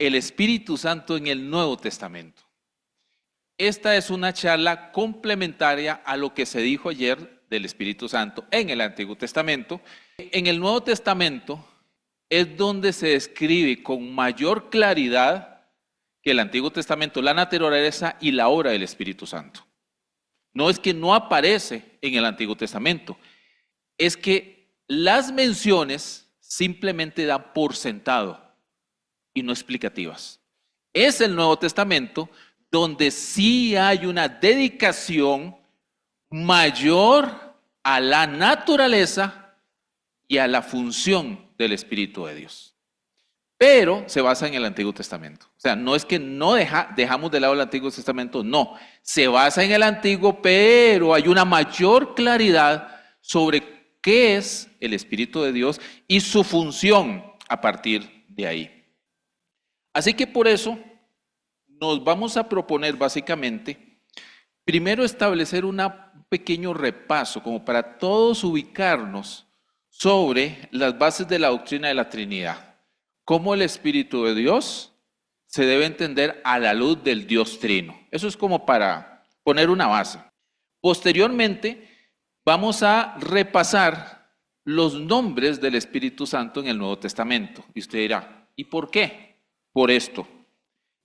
el Espíritu Santo en el Nuevo Testamento. Esta es una charla complementaria a lo que se dijo ayer del Espíritu Santo en el Antiguo Testamento. En el Nuevo Testamento es donde se describe con mayor claridad que el Antiguo Testamento la naturaleza y la obra del Espíritu Santo. No es que no aparece en el Antiguo Testamento, es que las menciones simplemente dan por sentado y no explicativas. Es el Nuevo Testamento donde sí hay una dedicación mayor a la naturaleza y a la función del Espíritu de Dios. Pero se basa en el Antiguo Testamento. O sea, no es que no dejamos de lado el Antiguo Testamento, no. Se basa en el Antiguo, pero hay una mayor claridad sobre qué es el Espíritu de Dios y su función a partir de ahí. Así que por eso nos vamos a proponer básicamente, primero establecer un pequeño repaso, como para todos ubicarnos sobre las bases de la doctrina de la Trinidad. Cómo el Espíritu de Dios se debe entender a la luz del Dios Trino. Eso es como para poner una base. Posteriormente, vamos a repasar los nombres del Espíritu Santo en el Nuevo Testamento. Y usted dirá, ¿y por qué? Por esto.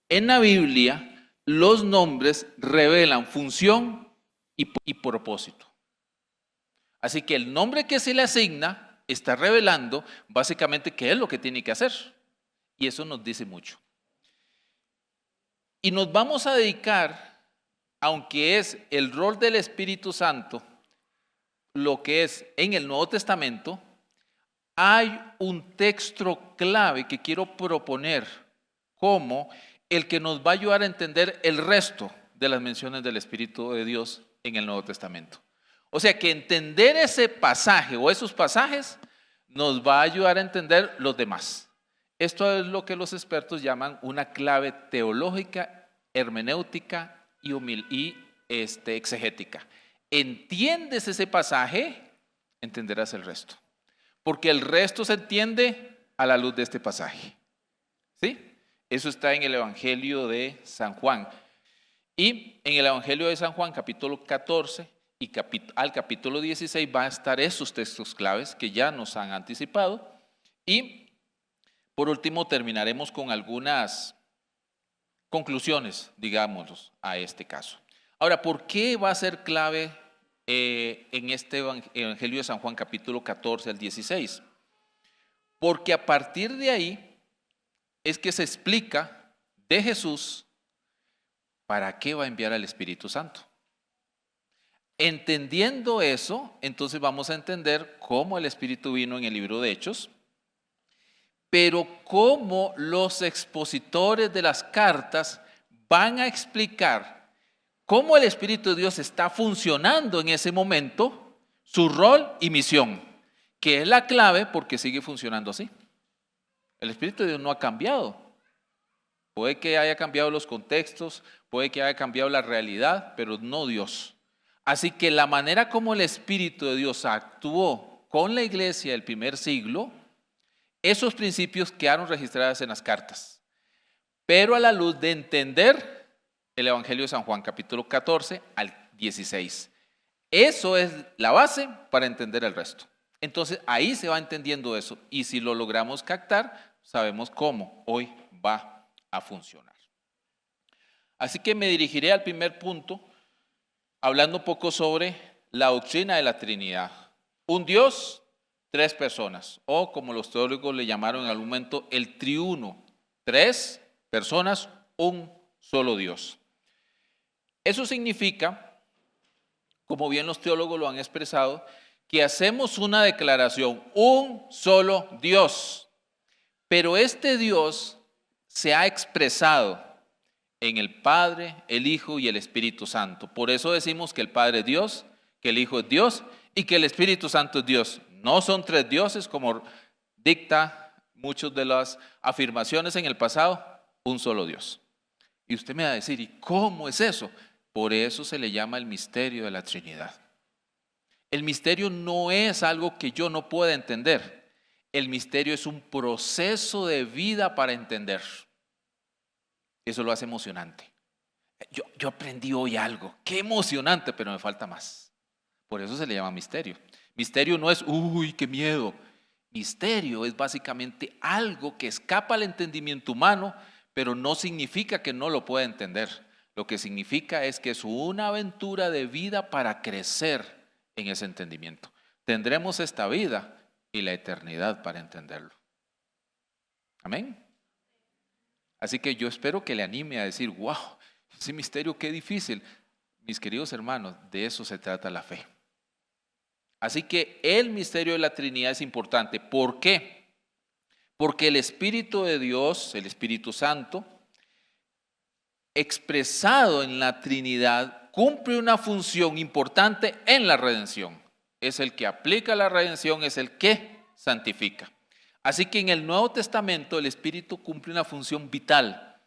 En la Biblia, los nombres revelan función y propósito. Así que el nombre que se le asigna está revelando básicamente qué es lo que tiene que hacer. Y eso nos dice mucho. Y nos vamos a dedicar, aunque es el rol del Espíritu Santo, lo que es en el Nuevo Testamento, hay un texto clave que quiero proponer como el que nos va a ayudar a entender el resto de las menciones del Espíritu de Dios en el Nuevo Testamento. O sea que entender ese pasaje o esos pasajes nos va a ayudar a entender los demás. Esto es lo que los expertos llaman una clave teológica, hermenéutica y exegética. Entiendes ese pasaje, entenderás el resto. Porque el resto se entiende a la luz de este pasaje. ¿Sí? Eso está en el Evangelio de San Juan. Y en el Evangelio de San Juan, capítulo 14 y al capítulo 16 van a estar esos textos claves que ya nos han anticipado. Y por último terminaremos con algunas conclusiones, digamos, a este caso. Ahora, ¿por qué va a ser clave en este Evangelio de San Juan, capítulo 14 al 16? Porque a partir de ahí es que se explica de Jesús para qué va a enviar al Espíritu Santo. Entendiendo eso, entonces vamos a entender cómo el Espíritu vino en el libro de Hechos, pero cómo los expositores de las cartas van a explicar cómo el Espíritu de Dios está funcionando en ese momento, su rol y misión, que es la clave porque sigue funcionando así. El Espíritu de Dios no ha cambiado. Puede que haya cambiado los contextos, puede que haya cambiado la realidad, pero no Dios. Así que la manera como el Espíritu de Dios actuó con la iglesia del primer siglo, esos principios quedaron registrados en las cartas. Pero a la luz de entender el Evangelio de San Juan, capítulo 14 al 16. Eso es la base para entender el resto. Entonces ahí se va entendiendo eso. Y si lo logramos captar, sabemos cómo hoy va a funcionar. Así que me dirigiré al primer punto, hablando un poco sobre la doctrina de la Trinidad. Un Dios, tres personas, o como los teólogos le llamaron en algún momento, el triuno. Tres personas, un solo Dios. Eso significa, como bien los teólogos lo han expresado, que hacemos una declaración, un solo Dios. Pero este Dios se ha expresado en el Padre, el Hijo y el Espíritu Santo. Por eso decimos que el Padre es Dios, que el Hijo es Dios y que el Espíritu Santo es Dios. No son tres dioses como dicta muchas de las afirmaciones en el pasado, un solo Dios. Y usted me va a decir, ¿y cómo es eso? Por eso se le llama el misterio de la Trinidad. El misterio no es algo que yo no pueda entender. El misterio es un proceso de vida para entender. Eso lo hace emocionante. Yo aprendí hoy algo, qué emocionante, pero me falta más. Por eso se le llama misterio. Misterio no es, uy, qué miedo. Misterio es básicamente algo que escapa al entendimiento humano, pero no significa que no lo pueda entender. Lo que significa es que es una aventura de vida para crecer en ese entendimiento. Tendremos esta vida y la eternidad para entenderlo. Amén. Así que yo espero que le anime a decir, wow, ese misterio qué difícil. Mis queridos hermanos, de eso se trata la fe. Así que el misterio de la Trinidad es importante. ¿Por qué? Porque el Espíritu de Dios, el Espíritu Santo, expresado en la Trinidad, cumple una función importante en la redención. Es el que aplica la redención, es el que santifica. Así que en el Nuevo Testamento el Espíritu cumple una función vital.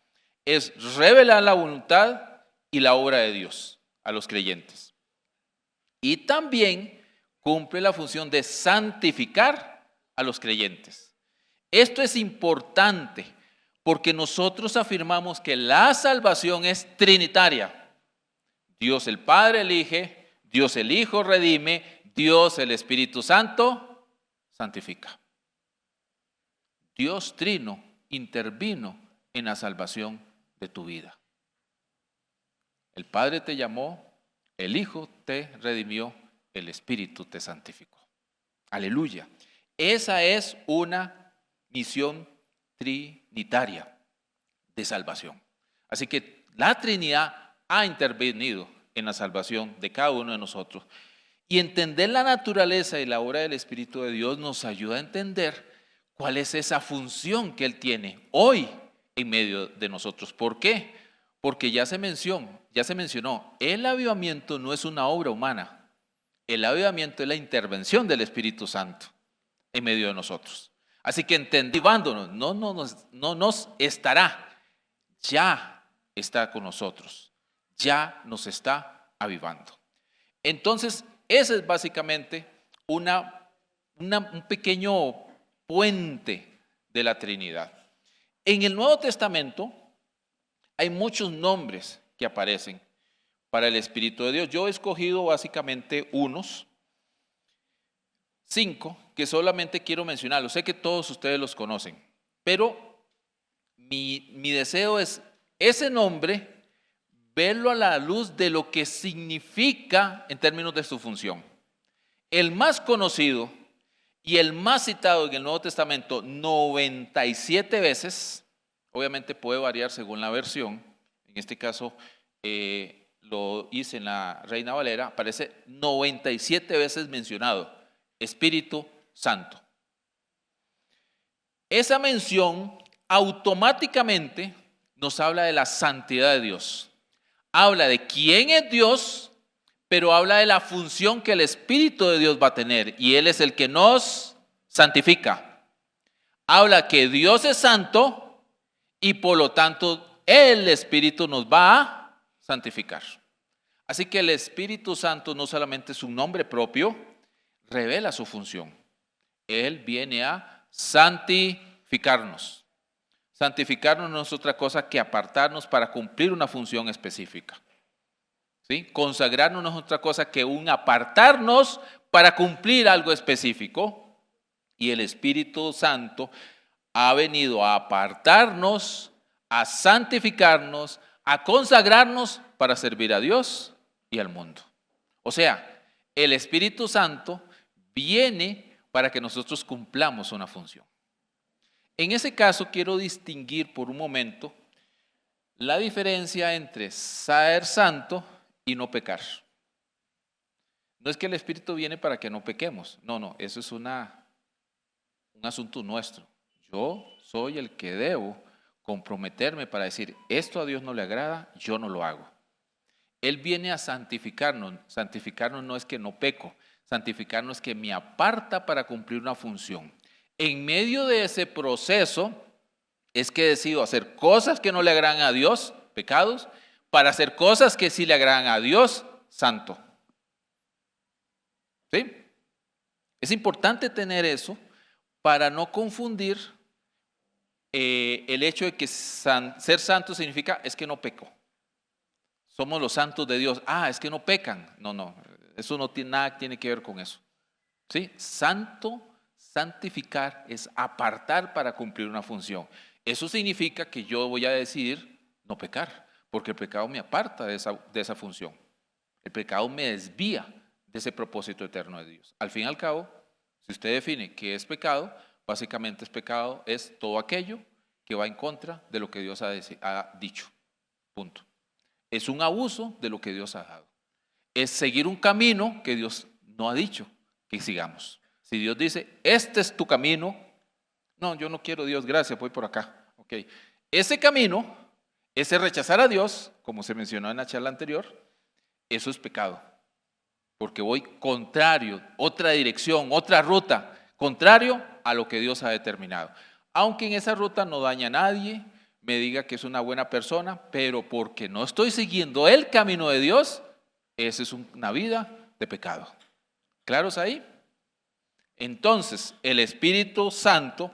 Es revelar la voluntad y la obra de Dios a los creyentes. Y también cumple la función de santificar a los creyentes. Esto es importante porque nosotros afirmamos que la salvación es trinitaria. Dios el Padre elige, Dios el Hijo redime, Dios el Espíritu Santo santifica. Dios Trino intervino en la salvación de tu vida. El Padre te llamó, el Hijo te redimió, el Espíritu te santificó. Aleluya. Esa es una misión trinitaria de salvación. Así que la Trinidad ha intervenido en la salvación de cada uno de nosotros. Y entender la naturaleza y la obra del Espíritu de Dios nos ayuda a entender cuál es esa función que Él tiene hoy en medio de nosotros. ¿Por qué? Porque ya se mencionó, el avivamiento no es una obra humana. El avivamiento es la intervención del Espíritu Santo en medio de nosotros. Así que entendiéndonos, no nos estará, ya está con nosotros, ya nos está avivando. Entonces, ese es básicamente un pequeño puente de la Trinidad. En el Nuevo Testamento hay muchos nombres que aparecen para el Espíritu de Dios. Yo he escogido básicamente 5, que solamente quiero mencionarlos. Sé que todos ustedes los conocen, pero mi deseo es ese nombre, verlo a la luz de lo que significa en términos de su función. El más conocido y el más citado en el Nuevo Testamento 97 veces, obviamente puede variar según la versión, en este caso lo hice en la Reina Valera, aparece 97 veces mencionado, Espíritu Santo. Esa mención automáticamente nos habla de la santidad de Dios. Habla de quién es Dios, pero habla de la función que el Espíritu de Dios va a tener. Y Él es el que nos santifica. Habla que Dios es santo y por lo tanto el Espíritu nos va a santificar. Así que el Espíritu Santo no solamente es un nombre propio, revela su función. Él viene a santificarnos. Santificarnos no es otra cosa que apartarnos para cumplir una función específica. ¿Sí? Consagrarnos no es otra cosa que un apartarnos para cumplir algo específico. Y el Espíritu Santo ha venido a apartarnos, a santificarnos, a consagrarnos para servir a Dios y al mundo. O sea, el Espíritu Santo viene para que nosotros cumplamos una función. En ese caso quiero distinguir por un momento la diferencia entre ser santo y no pecar. No es que el Espíritu viene para que no pequemos. No, eso es un asunto nuestro. Yo soy el que debo comprometerme para decir, esto a Dios no le agrada, yo no lo hago. Él viene a santificarnos. Santificarnos no es que no peco, santificarnos es que me aparta para cumplir una función. En medio de ese proceso es que decido hacer cosas que no le agradan a Dios, pecados, para hacer cosas que sí le agradan a Dios, santo. ¿Sí? Es importante tener eso para no confundir el hecho de que ser santo significa es que no peco. Somos los santos de Dios. Es que no pecan. No, eso no tiene nada tiene que ver con eso. ¿Sí? Santificar es apartar para cumplir una función. Eso significa que yo voy a decidir no pecar, porque el pecado me aparta de esa función. El pecado me desvía de ese propósito eterno de Dios. Al fin y al cabo, si usted define qué es pecado, básicamente es todo aquello que va en contra de lo que Dios ha dicho. Punto. Es un abuso de lo que Dios ha dado. Es seguir un camino que Dios no ha dicho que sigamos. Si Dios dice, este es tu camino, no, yo no quiero Dios, gracias, voy por acá. Okay. Ese camino, ese rechazar a Dios, como se mencionó en la charla anterior, eso es pecado. Porque voy contrario, otra dirección, otra ruta, contrario a lo que Dios ha determinado. Aunque en esa ruta no daña a nadie, me diga que es una buena persona, pero porque no estoy siguiendo el camino de Dios, esa es una vida de pecado. ¿Claros ahí? Entonces, el Espíritu Santo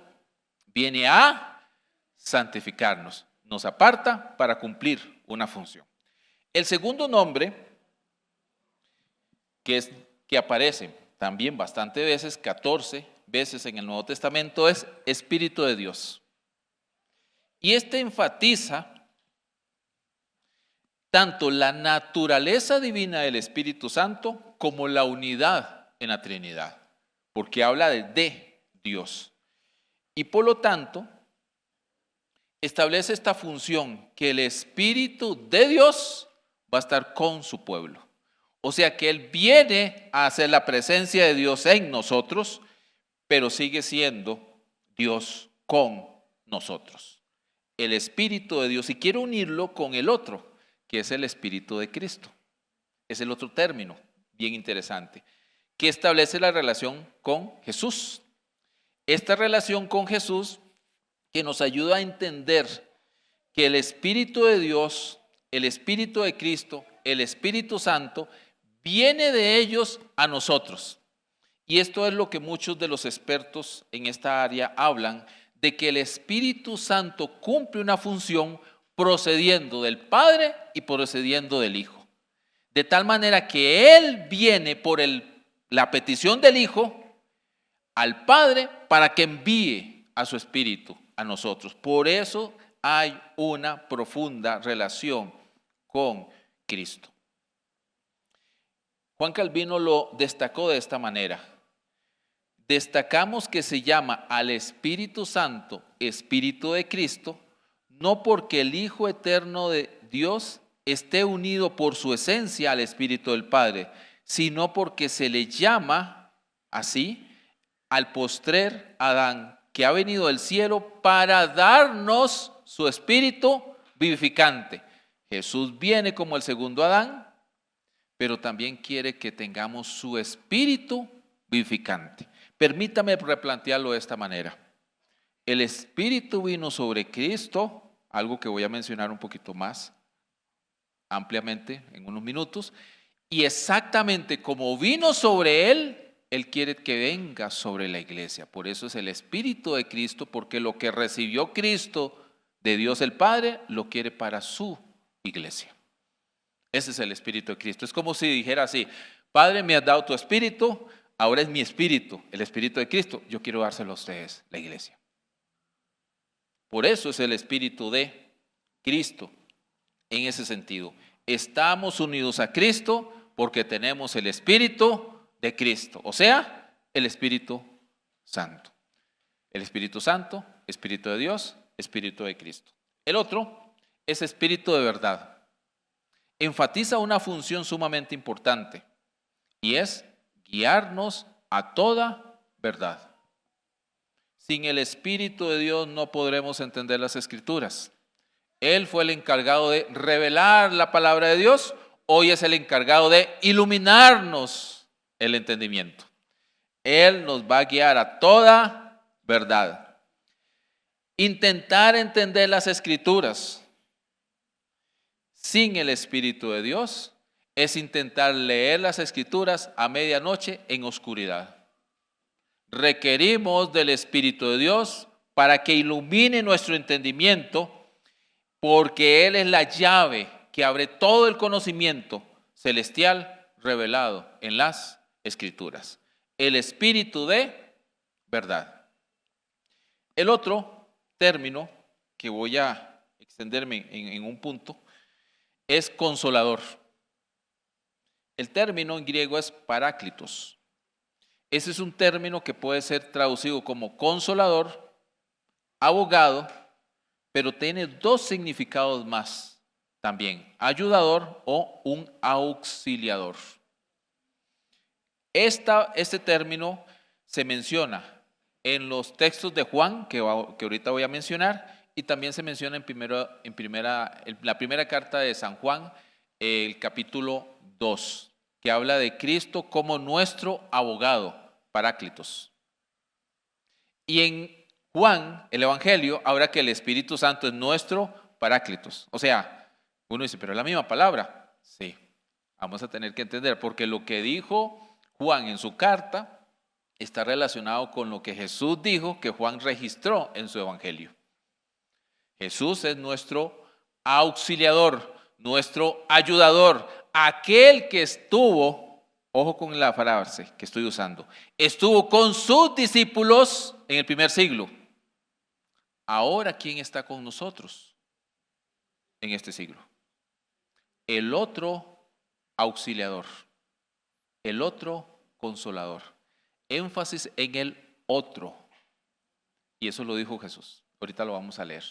viene a santificarnos, nos aparta para cumplir una función. El segundo nombre, que aparece también bastante veces, 14 veces en el Nuevo Testamento, es Espíritu de Dios. Y este enfatiza tanto la naturaleza divina del Espíritu Santo como la unidad en la Trinidad, porque habla de Dios. Y por lo tanto, establece esta función que el Espíritu de Dios va a estar con su pueblo. O sea que Él viene a hacer la presencia de Dios en nosotros, pero sigue siendo Dios con nosotros. El Espíritu de Dios, y quiero unirlo con el otro, que es el Espíritu de Cristo. Es el otro término, bien interesante, que establece la relación con Jesús. Esta relación con Jesús que nos ayuda a entender que el Espíritu de Dios, el Espíritu de Cristo, el Espíritu Santo, viene de ellos a nosotros. Y esto es lo que muchos de los expertos en esta área hablan, de que el Espíritu Santo cumple una función procediendo del Padre y procediendo del Hijo. De tal manera que Él viene por la petición del Hijo al Padre para que envíe a su Espíritu a nosotros. Por eso hay una profunda relación con Cristo. Juan Calvino lo destacó de esta manera. Destacamos que se llama al Espíritu Santo Espíritu de Cristo, no porque el Hijo eterno de Dios esté unido por su esencia al Espíritu del Padre, sino porque se le llama así al postrer Adán, que ha venido del cielo para darnos su Espíritu vivificante. Jesús viene como el segundo Adán, pero también quiere que tengamos su Espíritu vivificante. Permítame replantearlo de esta manera. El Espíritu vino sobre Cristo, algo que voy a mencionar un poquito más ampliamente en unos minutos, y exactamente como vino sobre Él, Él quiere que venga sobre la iglesia. Por eso es el Espíritu de Cristo, porque lo que recibió Cristo de Dios el Padre, lo quiere para su iglesia. Ese es el Espíritu de Cristo. Es como si dijera así: Padre, me has dado tu Espíritu, ahora es mi Espíritu, el Espíritu de Cristo. Yo quiero dárselo a ustedes, la iglesia. Por eso es el Espíritu de Cristo. En ese sentido, estamos unidos a Cristo porque tenemos el Espíritu de Cristo, o sea, el Espíritu Santo. El Espíritu Santo, Espíritu de Dios, Espíritu de Cristo. El otro es Espíritu de verdad. Enfatiza una función sumamente importante y es guiarnos a toda verdad. Sin el Espíritu de Dios no podremos entender las Escrituras. Él fue el encargado de revelar la palabra de Dios, hoy es el encargado de iluminarnos el entendimiento. Él nos va a guiar a toda verdad. Intentar entender las Escrituras sin el Espíritu de Dios es intentar leer las Escrituras a medianoche en oscuridad. Requerimos del Espíritu de Dios para que ilumine nuestro entendimiento, porque Él es la llave que abre todo el conocimiento celestial revelado en las Escrituras. El Espíritu de verdad. El otro término que voy a extenderme en un punto es consolador. El término en griego es paráclitos. Ese es un término que puede ser traducido como consolador, abogado, pero tiene dos significados más también: ayudador o un auxiliador. Este término se menciona en los textos de Juan, que ahorita voy a mencionar, y también se menciona en la primera carta de San Juan, el capítulo 2, que habla de Cristo como nuestro abogado, paráclitos. Y en Juan, el Evangelio, habla que el Espíritu Santo es nuestro paráclitos. O sea, uno dice, pero es la misma palabra. Sí, vamos a tener que entender, porque lo que dijo Juan en su carta está relacionado con lo que Jesús dijo que Juan registró en su Evangelio. Jesús es nuestro auxiliador, nuestro ayudador, aquel que estuvo, ojo con la frase que estoy usando, estuvo con sus discípulos en el primer siglo. Ahora, ¿quién está con nosotros en este siglo? El otro auxiliador, el otro consolador. Énfasis en el otro. Y eso lo dijo Jesús. Ahorita lo vamos a leer.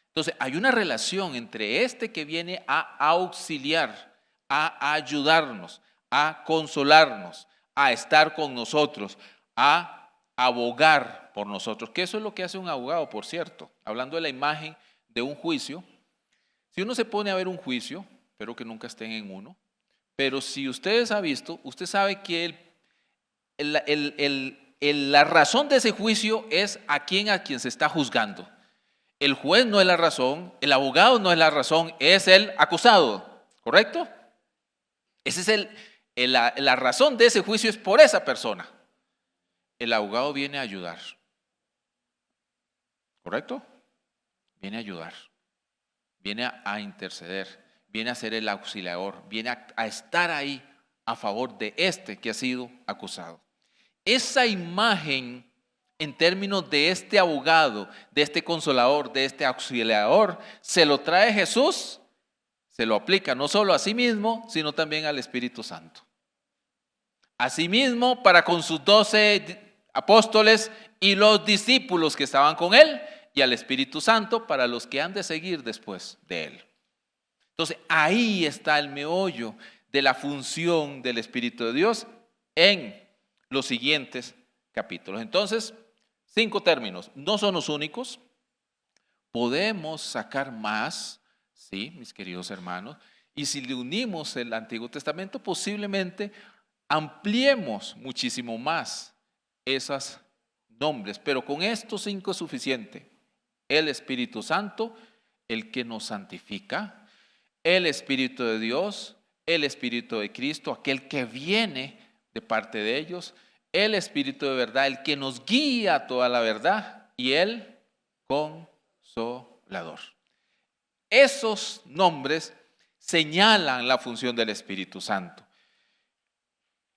Entonces, hay una relación entre este que viene a auxiliar, a ayudarnos, a consolarnos, a estar con nosotros, a abogar por nosotros, que eso es lo que hace un abogado, por cierto. Hablando de la imagen de un juicio, si uno se pone a ver un juicio, espero que nunca estén en uno, pero si ustedes han visto, usted sabe que la razón de ese juicio es a quien se está juzgando. El juez no es la razón, el abogado no es la razón, es el acusado, ¿correcto? Esa es la razón de ese juicio, es por esa persona. El abogado viene a ayudar, ¿correcto? Viene a ayudar, viene a interceder, viene a ser el auxiliador, viene a estar ahí a favor de este que ha sido acusado. Esa imagen en términos de este abogado, de este consolador, de este auxiliador, se lo trae Jesús, se lo aplica no solo a sí mismo, sino también al Espíritu Santo. Asimismo, para con sus 12 apóstoles y los discípulos que estaban con él, y al Espíritu Santo para los que han de seguir después de él. Entonces, ahí está el meollo de la función del Espíritu de Dios en los siguientes capítulos. Entonces, 5 términos, no son los únicos, podemos sacar más, sí, mis queridos hermanos, y si le unimos el Antiguo Testamento, posiblemente ampliemos muchísimo más esos nombres, pero con estos 5 es suficiente. El Espíritu Santo, el que nos santifica, el Espíritu de Dios, el Espíritu de Cristo, aquel que viene de parte de ellos, el Espíritu de verdad, el que nos guía a toda la verdad, y el consolador. Esos nombres señalan la función del Espíritu Santo.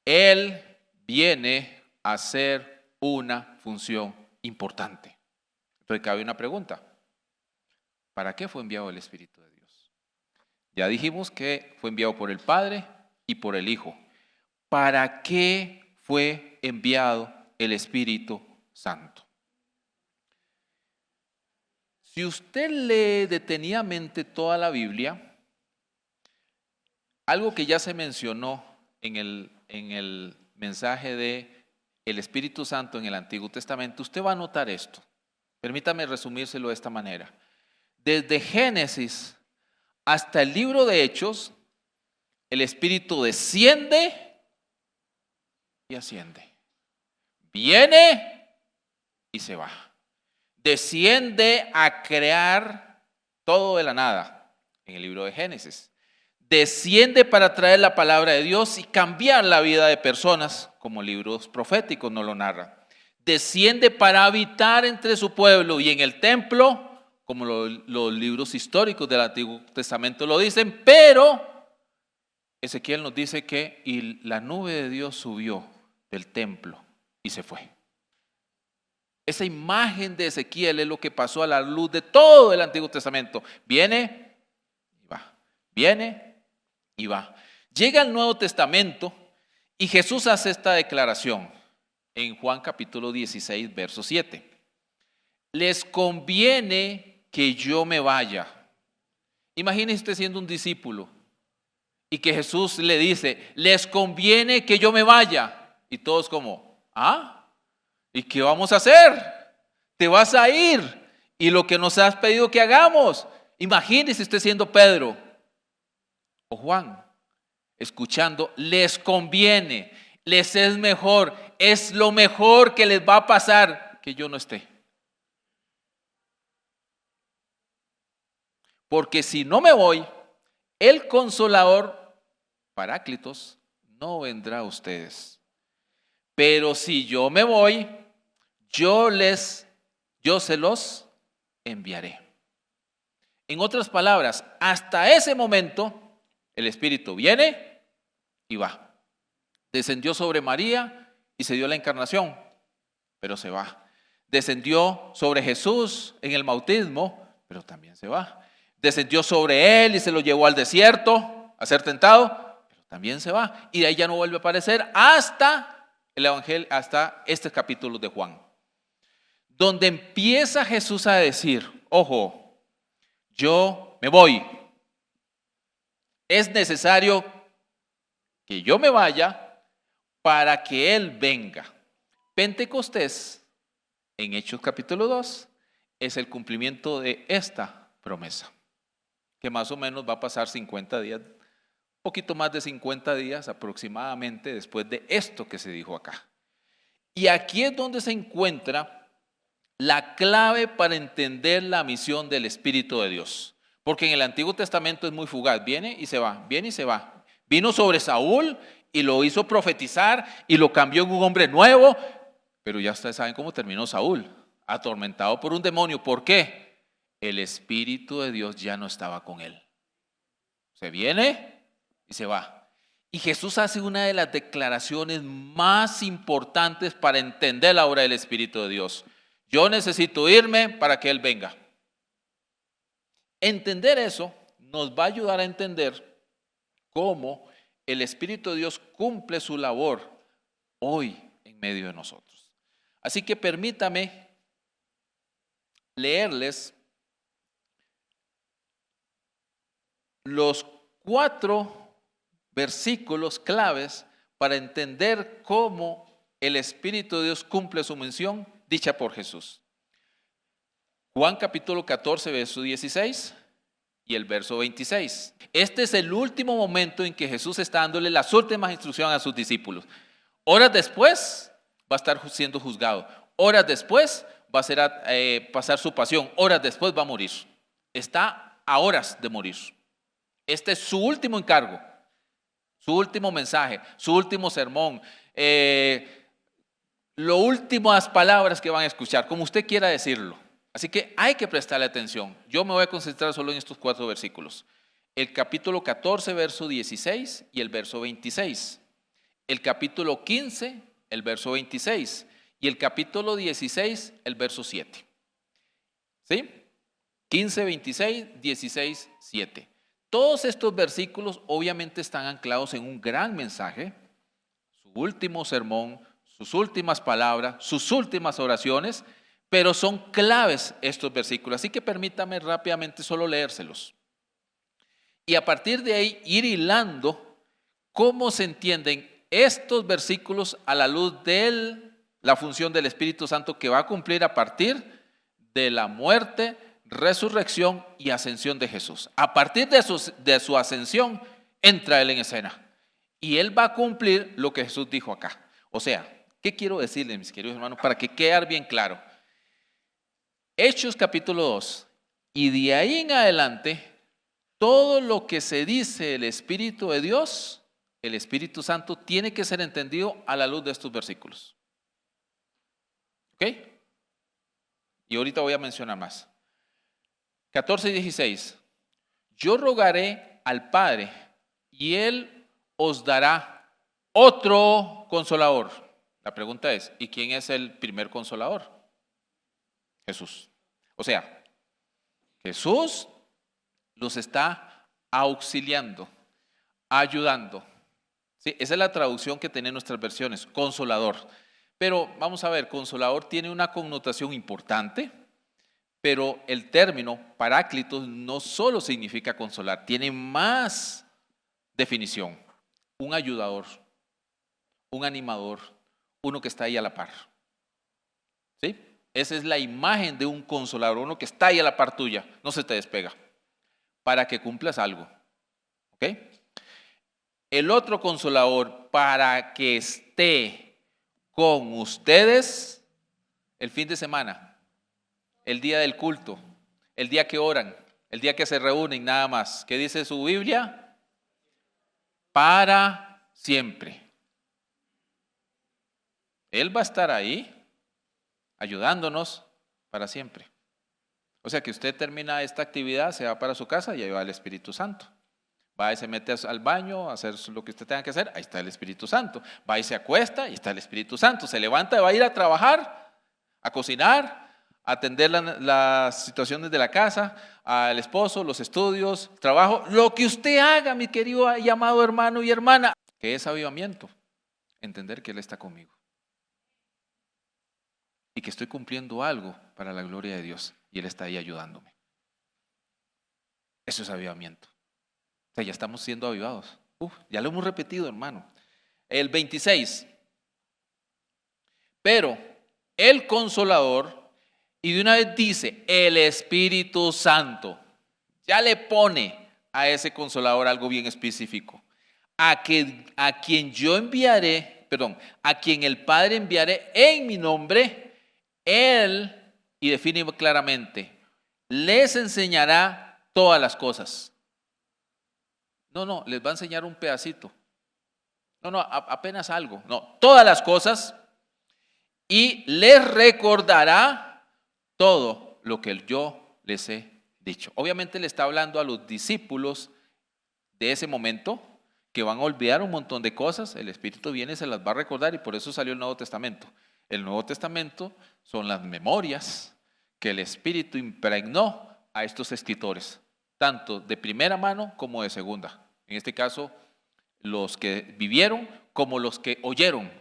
Él viene a hacer una función importante. Entonces cabe una pregunta: ¿para qué fue enviado el Espíritu de Dios? Ya dijimos que fue enviado por el Padre y por el Hijo. ¿Para qué fue enviado el Espíritu Santo? Si usted lee detenidamente toda la Biblia, algo que ya se mencionó en el mensaje de el Espíritu Santo en el Antiguo Testamento, usted va a notar esto. Permítame resumírselo de esta manera. Desde Génesis hasta el libro de Hechos, el Espíritu desciende y asciende. Viene y se va. Desciende a crear todo de la nada en el libro de Génesis. Desciende para traer la palabra de Dios y cambiar la vida de personas, como libros proféticos nos lo narran. desciende para habitar entre su pueblo y en el templo, como los libros históricos del Antiguo Testamento lo dicen, pero Ezequiel nos dice que y la nube de Dios subió del templo y se fue. Esa imagen de Ezequiel es lo que pasó a la luz de todo el Antiguo Testamento. Viene y va, viene y va. Llega el Nuevo Testamento y Jesús hace esta declaración en Juan capítulo 16, verso 7. Les conviene que yo me vaya. Imagínese usted siendo un discípulo y que Jesús le dice, les conviene que yo me vaya. Y todos como, ¿y qué vamos a hacer? Te vas a ir. Y lo que nos has pedido que hagamos. Imagínese usted siendo Pedro o Juan, escuchando, les conviene, les es mejor, es lo mejor que les va a pasar que yo no esté. Porque si no me voy, el Consolador, Paráclitos, no vendrá a ustedes. Pero si yo me voy, yo se los enviaré. En otras palabras, hasta ese momento, el Espíritu viene y va. Descendió sobre María y se dio la encarnación, pero se va. Descendió sobre Jesús en el bautismo, pero también se va. Descendió sobre él y se lo llevó al desierto a ser tentado, pero también se va. Y de ahí ya no vuelve a aparecer hasta el Evangelio, hasta este capítulo de Juan, donde empieza Jesús a decir, ojo, yo me voy. Es necesario que yo me vaya para que Él venga. Pentecostés, en Hechos capítulo 2, es el cumplimiento de esta promesa, que más o menos va a pasar 50 días, un poquito más de 50 días aproximadamente después de esto que se dijo acá. Y aquí es donde se encuentra la clave para entender la misión del Espíritu de Dios. Porque en el Antiguo Testamento es muy fugaz, viene y se va, viene y se va. Vino sobre Saúl y lo hizo profetizar y lo cambió en un hombre nuevo, pero ya ustedes saben cómo terminó Saúl, atormentado por un demonio. ¿Por qué? El Espíritu de Dios ya no estaba con él. Se viene y se va. Y Jesús hace una de las declaraciones más importantes para entender la obra del Espíritu de Dios. Yo necesito irme para que Él venga. Entender eso nos va a ayudar a entender cómo el Espíritu de Dios cumple su labor hoy en medio de nosotros. Así que permítame leerles los 4 versículos claves para entender cómo el Espíritu de Dios cumple su misión dicha por Jesús. Juan capítulo 14, verso 16 y el verso 26. Este es el último momento en que Jesús está dándole las últimas instrucciones a sus discípulos. Horas después va a estar siendo juzgado. Horas después va a ser pasar su pasión. Horas después va a morir. Está a horas de morir. Este es su último encargo, su último mensaje, su último sermón, las últimas palabras que van a escuchar, como usted quiera decirlo. Así que hay que prestarle atención. Yo me voy a concentrar solo en estos 4 versículos. El capítulo 14, verso 16 y el verso 26. El capítulo 15, el verso 26. Y el capítulo 16, el verso 7. ¿Sí? 15, 26, 16, 7. Todos estos versículos obviamente están anclados en un gran mensaje, su último sermón, sus últimas palabras, sus últimas oraciones, pero son claves estos versículos. Así que permítame rápidamente solo leérselos. Y a partir de ahí ir hilando cómo se entienden estos versículos a la luz de la función del Espíritu Santo que va a cumplir a partir de la muerte, resurrección y ascensión de Jesús. A partir de su ascensión entra Él en escena y Él va a cumplir lo que Jesús dijo acá. O sea, ¿qué quiero decirles, mis queridos hermanos, para que quede bien claro? Hechos capítulo 2 y de ahí en adelante todo lo que se dice el Espíritu de Dios, el Espíritu Santo, tiene que ser entendido a la luz de estos versículos. ¿Ok? Y ahorita voy a mencionar más. 14 y 16. Yo rogaré al Padre y Él os dará otro consolador. La pregunta es, ¿y quién es el primer consolador? Jesús. O sea, Jesús los está auxiliando, ayudando. Sí, esa es la traducción que tienen nuestras versiones, consolador. Pero vamos a ver, consolador tiene una connotación importante, pero el término paráclitos no solo significa consolar, tiene más definición. Un ayudador, un animador, uno que está ahí a la par. ¿Sí? Esa es la imagen de un consolador, uno que está ahí a la par tuya, no se te despega, para que cumplas algo. ¿Ok? El otro consolador, para que esté con ustedes el fin de semana, el día del culto, el día que oran, el día que se reúnen, nada más. ¿Qué dice su Biblia? Para siempre. Él va a estar ahí ayudándonos para siempre. O sea que usted termina esta actividad, se va para su casa y ahí va el Espíritu Santo. Va y se mete al baño a hacer lo que usted tenga que hacer, ahí está el Espíritu Santo. Va y se acuesta, ahí está el Espíritu Santo. Se levanta y va a ir a trabajar, a cocinar, a atender las situaciones de la casa, al esposo, los estudios, trabajo. Lo que usted haga, mi querido y amado hermano y hermana, que es avivamiento. Entender que Él está conmigo. Y que estoy cumpliendo algo para la gloria de Dios. Y Él está ahí ayudándome. Eso es avivamiento. O sea, ya estamos siendo avivados. Ya lo hemos repetido, hermano. El 26. Pero el Consolador, y de una vez dice, el Espíritu Santo, ya le pone a ese Consolador algo bien específico. A quien yo enviaré, a quien el Padre enviaré en mi nombre, Él, y define claramente, les enseñará todas las cosas. No, les va a enseñar un pedacito. No, apenas algo. No, todas las cosas. Y les recordará todo lo que yo les he dicho. Obviamente le está hablando a los discípulos de ese momento que van a olvidar un montón de cosas. El Espíritu viene y se las va a recordar y por eso salió el Nuevo Testamento. El Nuevo Testamento son las memorias que el Espíritu impregnó a estos escritores, tanto de primera mano como de segunda. En este caso, los que vivieron como los que oyeron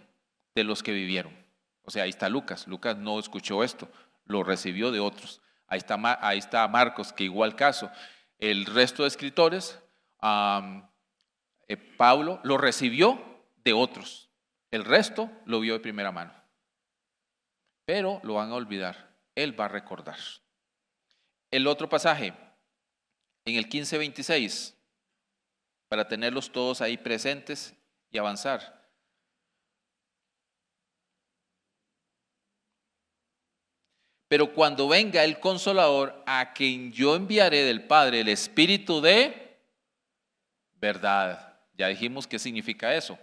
de los que vivieron. O sea, ahí está Lucas. Lucas no escuchó esto, lo recibió de otros. Ahí está Marcos, que igual caso. El resto de escritores, Pablo, lo recibió de otros. El resto lo vio de primera mano. Pero lo van a olvidar. Él va a recordar. El otro pasaje, en el 15:26, para tenerlos todos ahí presentes y avanzar. Pero cuando venga el Consolador, a quien yo enviaré del Padre, el Espíritu de verdad. Ya dijimos qué significa eso.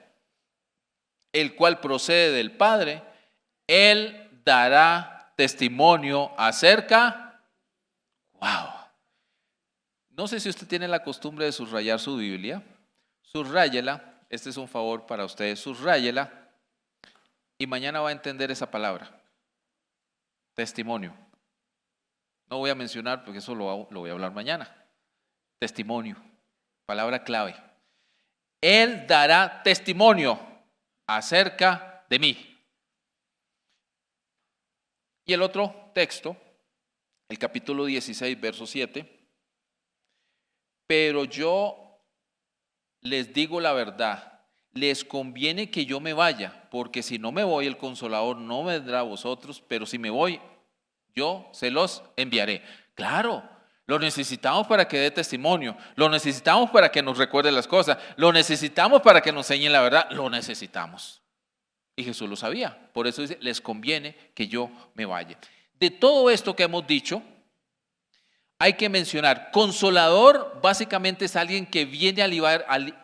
El cual procede del Padre, Él dará testimonio acerca. ¡Wow! No sé si usted tiene la costumbre de subrayar su Biblia. Subráyela. Este es un favor para ustedes. Subráyela. Y mañana va a entender esa palabra. Testimonio. No voy a mencionar porque eso lo voy a hablar mañana. Testimonio. Palabra clave. Él dará testimonio acerca de mí. Y el otro texto, el capítulo 16, verso 7. Pero yo les digo la verdad, les conviene que yo me vaya, porque si no me voy, el Consolador no vendrá a vosotros, pero si me voy, yo se los enviaré. Claro, lo necesitamos para que dé testimonio, lo necesitamos para que nos recuerde las cosas, lo necesitamos para que nos enseñe la verdad, lo necesitamos. Y Jesús lo sabía, por eso dice, les conviene que yo me vaya. De todo esto que hemos dicho, hay que mencionar, Consolador básicamente es alguien que viene a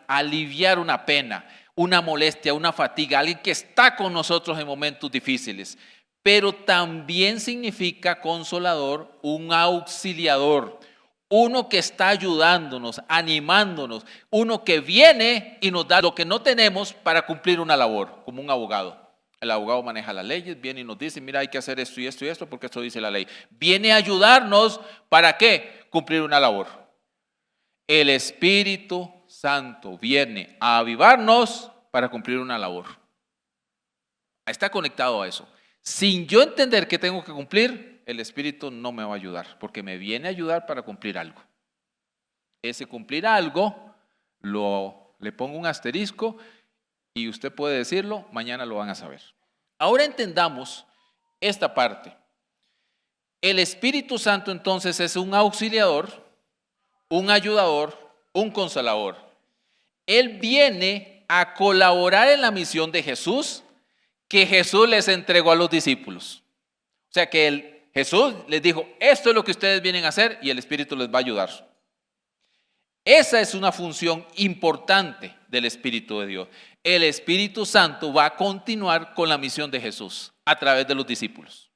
aliviar una pena, una molestia, una fatiga, alguien que está con nosotros en momentos difíciles. pero también significa consolador, un auxiliador, uno que está ayudándonos, animándonos, uno que viene y nos da lo que no tenemos para cumplir una labor, como un abogado. El abogado maneja las leyes, viene y nos dice, mira, hay que hacer esto y esto y esto porque esto dice la ley. Viene a ayudarnos, ¿para qué? Cumplir una labor. El Espíritu Santo viene a avivarnos para cumplir una labor. Está conectado a eso. Sin yo entender que tengo que cumplir, el Espíritu no me va a ayudar, porque me viene a ayudar para cumplir algo. Ese cumplir algo, le pongo un asterisco y usted puede decirlo, mañana lo van a saber. Ahora entendamos esta parte. El Espíritu Santo entonces es un auxiliador, un ayudador, un consolador. Él viene a colaborar en la misión de Jesús que Jesús les entregó a los discípulos. O sea que Jesús les dijo, esto es lo que ustedes vienen a hacer y el Espíritu les va a ayudar. Esa es una función importante del Espíritu de Dios. El Espíritu Santo va a continuar con la misión de Jesús a través de los discípulos.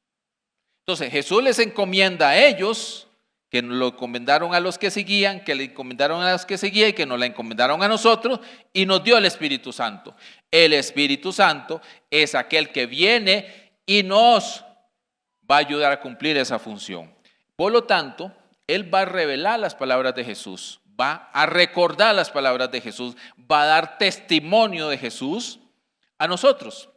Entonces Jesús les encomienda a ellos, que nos lo encomendaron a los que seguían, que le encomendaron a los que seguían y que nos la encomendaron a nosotros y nos dio el Espíritu Santo. El Espíritu Santo es aquel que viene y nos va a ayudar a cumplir esa función. Por lo tanto, Él va a revelar las palabras de Jesús, va a recordar las palabras de Jesús, va a dar testimonio de Jesús a nosotros.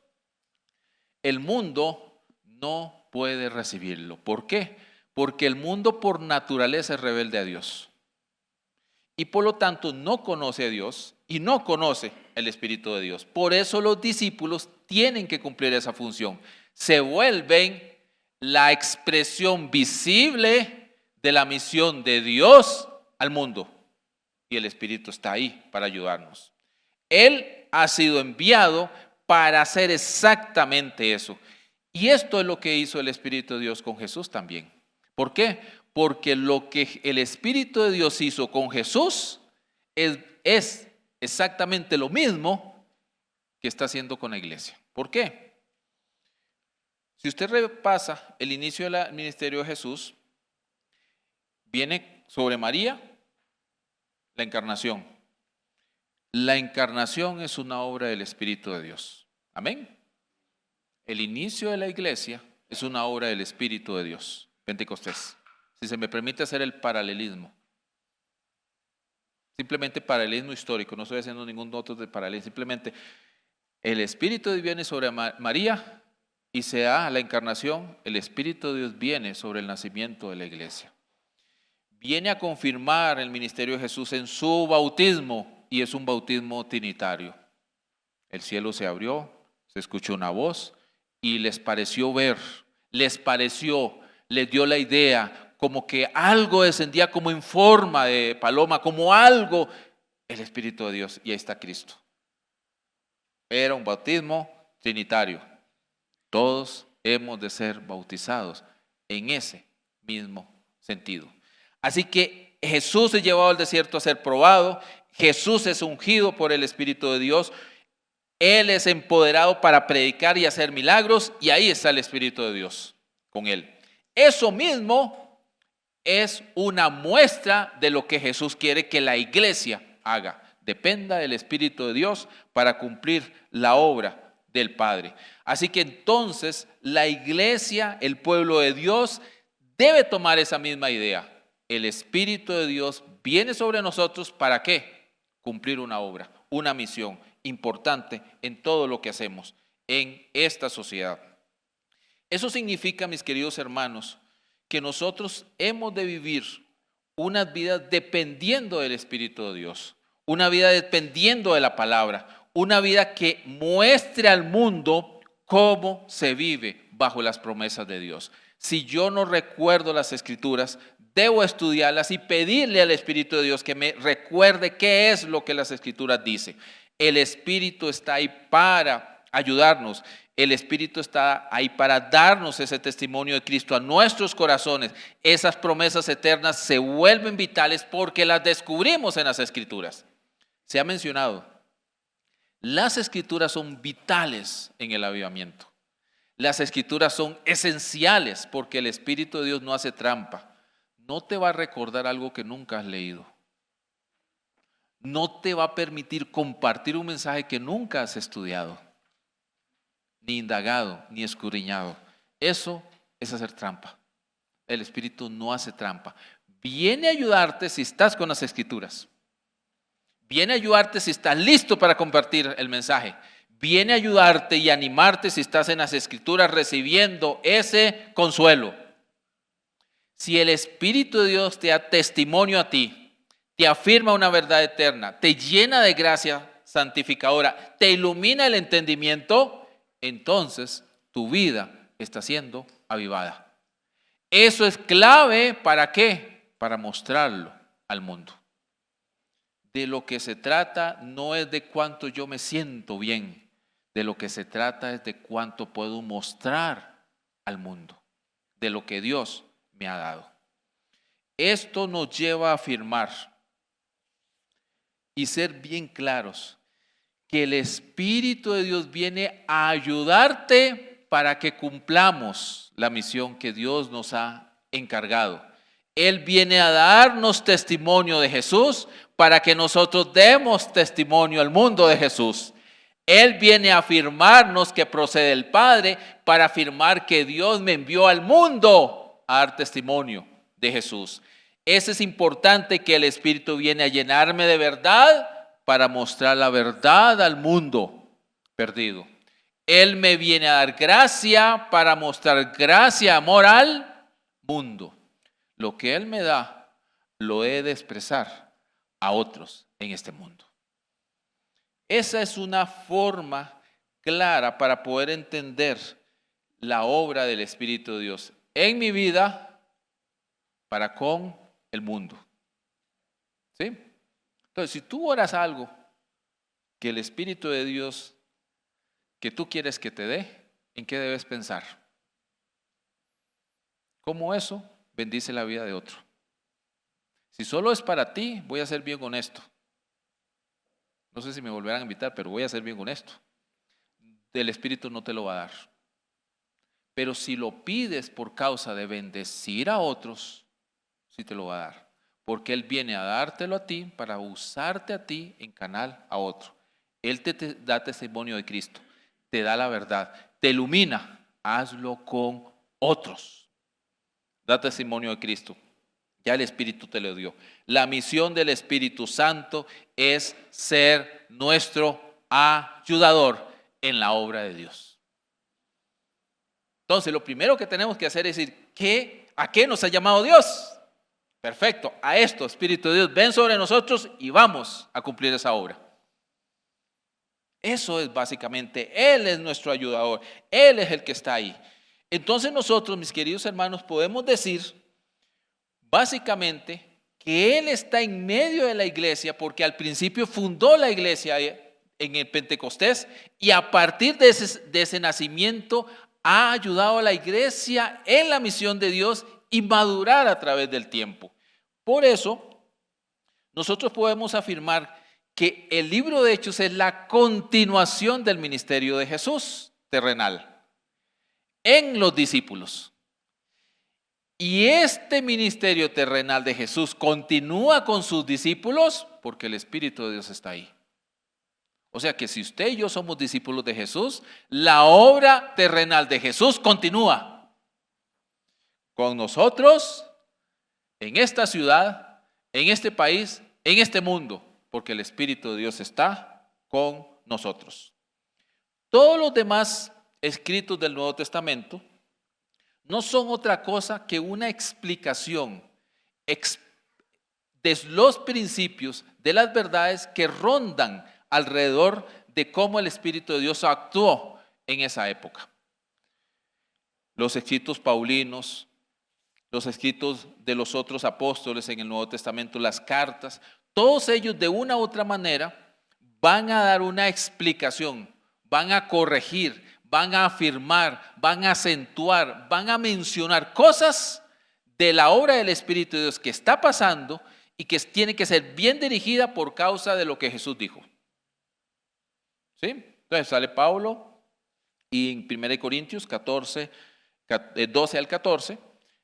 El mundo no puede recibirlo. ¿Por qué? Porque el mundo por naturaleza es rebelde a Dios. Y por lo tanto no conoce a Dios y no conoce el Espíritu de Dios. Por eso los discípulos tienen que cumplir esa función. Se vuelven la expresión visible de la misión de Dios al mundo. Y el Espíritu está ahí para ayudarnos. Él ha sido enviado para hacer exactamente eso. Y esto es lo que hizo el Espíritu de Dios con Jesús también. ¿Por qué? Porque lo que el Espíritu de Dios hizo con Jesús es exactamente lo mismo que está haciendo con la iglesia. ¿Por qué? Si usted repasa el inicio del ministerio de Jesús, viene sobre María la encarnación. La encarnación es una obra del Espíritu de Dios. Amén. El inicio de la iglesia es una obra del Espíritu de Dios. Pentecostés. Si se me permite hacer el paralelismo. Simplemente paralelismo histórico. No estoy haciendo ningún otro de paralelismo. Simplemente el Espíritu de Dios viene sobre María y se da la encarnación. El Espíritu de Dios viene sobre el nacimiento de la iglesia. Viene a confirmar el ministerio de Jesús en su bautismo y es un bautismo trinitario. El cielo se abrió, se escuchó una voz y les pareció ver, les dio la idea como que algo descendía como en forma de paloma, como algo, el Espíritu de Dios, y ahí está Cristo. Era un bautismo trinitario. Todos hemos de ser bautizados en ese mismo sentido. Así que Jesús es llevado al desierto a ser probado, Jesús es ungido por el Espíritu de Dios, Él es empoderado para predicar y hacer milagros y ahí está el Espíritu de Dios con Él. Eso mismo es una muestra de lo que Jesús quiere que la iglesia haga. Dependa del Espíritu de Dios para cumplir la obra del Padre. Así que entonces la iglesia, el pueblo de Dios, debe tomar esa misma idea. El Espíritu de Dios viene sobre nosotros ¿para qué? Cumplir una obra, una misión importante en todo lo que hacemos en esta sociedad. Eso significa, mis queridos hermanos, que nosotros hemos de vivir unas vidas dependiendo del Espíritu de Dios, una vida dependiendo de la palabra, una vida que muestre al mundo cómo se vive bajo las promesas de Dios. Si yo no recuerdo las Escrituras, debo estudiarlas y pedirle al Espíritu de Dios que me recuerde qué es lo que las Escrituras dicen. El Espíritu está ahí para ayudarnos. El Espíritu está ahí para darnos ese testimonio de Cristo a nuestros corazones. Esas promesas eternas se vuelven vitales porque las descubrimos en las Escrituras. Se ha mencionado, las Escrituras son vitales en el avivamiento. Las escrituras son esenciales porque el Espíritu de Dios no hace trampa. No te va a recordar algo que nunca has leído. No te va a permitir compartir un mensaje que nunca has estudiado, ni indagado, ni escudriñado. Eso es hacer trampa. El Espíritu no hace trampa. Viene a ayudarte si estás con las escrituras. Viene a ayudarte si estás listo para compartir el mensaje. Viene a ayudarte y animarte si estás en las escrituras recibiendo ese consuelo. Si el Espíritu de Dios te da testimonio a ti, te afirma una verdad eterna, te llena de gracia santificadora, te ilumina el entendimiento, entonces tu vida está siendo avivada. Eso es clave, ¿para qué? Para mostrarlo al mundo. De lo que se trata no es de cuánto yo me siento bien, de lo que se trata es de cuánto puedo mostrar al mundo, de lo que Dios me ha dado. Esto nos lleva a afirmar y ser bien claros que el Espíritu de Dios viene a ayudarte para que cumplamos la misión que Dios nos ha encargado. Él viene a darnos testimonio de Jesús para que nosotros demos testimonio al mundo de Jesús. Él viene a afirmarnos que procede del Padre para afirmar que Dios me envió al mundo a dar testimonio de Jesús. Eso es importante, que el Espíritu viene a llenarme de verdad para mostrar la verdad al mundo perdido. Él me viene a dar gracia para mostrar gracia, amor al mundo. Lo que Él me da, lo he de expresar a otros en este mundo. Esa es una forma clara para poder entender la obra del Espíritu de Dios en mi vida para con el mundo. ¿Sí? Entonces, si tú oras algo que el Espíritu de Dios que tú quieres que te dé, ¿en qué debes pensar? ¿Cómo eso bendice la vida de otro? Si solo es para ti, voy a ser bien honesto. No sé si me volverán a invitar, pero voy a ser bien honesto. El Espíritu no te lo va a dar. Pero si lo pides por causa de bendecir a otros, sí te lo va a dar. Porque Él viene a dártelo a ti para usarte a ti en canal a otro. Él te da testimonio de Cristo, te da la verdad, te ilumina. Hazlo con otros. Da testimonio de Cristo. Ya el Espíritu te lo dio. La misión del Espíritu Santo es ser nuestro ayudador en la obra de Dios. Entonces, lo primero que tenemos que hacer es decir, ¿a qué nos ha llamado Dios? Perfecto, a esto, Espíritu de Dios, ven sobre nosotros y vamos a cumplir esa obra. Eso es básicamente, Él es nuestro ayudador, Él es el que está ahí. Entonces nosotros, mis queridos hermanos, podemos decir básicamente que Él está en medio de la iglesia porque al principio fundó la iglesia en el Pentecostés y a partir de ese nacimiento ha ayudado a la iglesia en la misión de Dios y madurar a través del tiempo. Por eso, nosotros podemos afirmar que el libro de Hechos es la continuación del ministerio de Jesús terrenal en los discípulos. Y este ministerio terrenal de Jesús continúa con sus discípulos porque el Espíritu de Dios está ahí. O sea que si usted y yo somos discípulos de Jesús, la obra terrenal de Jesús continúa con nosotros en esta ciudad, en este país, en este mundo, porque el Espíritu de Dios está con nosotros. Todos los demás escritos del Nuevo Testamento no son otra cosa que una explicación de los principios, de las verdades que rondan alrededor de cómo el Espíritu de Dios actuó en esa época. Los escritos paulinos, los escritos de los otros apóstoles en el Nuevo Testamento, las cartas, todos ellos de una u otra manera van a dar una explicación, van a corregir, van a afirmar, van a acentuar, van a mencionar cosas de la obra del Espíritu de Dios que está pasando y que tiene que ser bien dirigida por causa de lo que Jesús dijo. ¿Sí? Entonces sale Pablo Y en 1 Corintios 14, 12 al 14,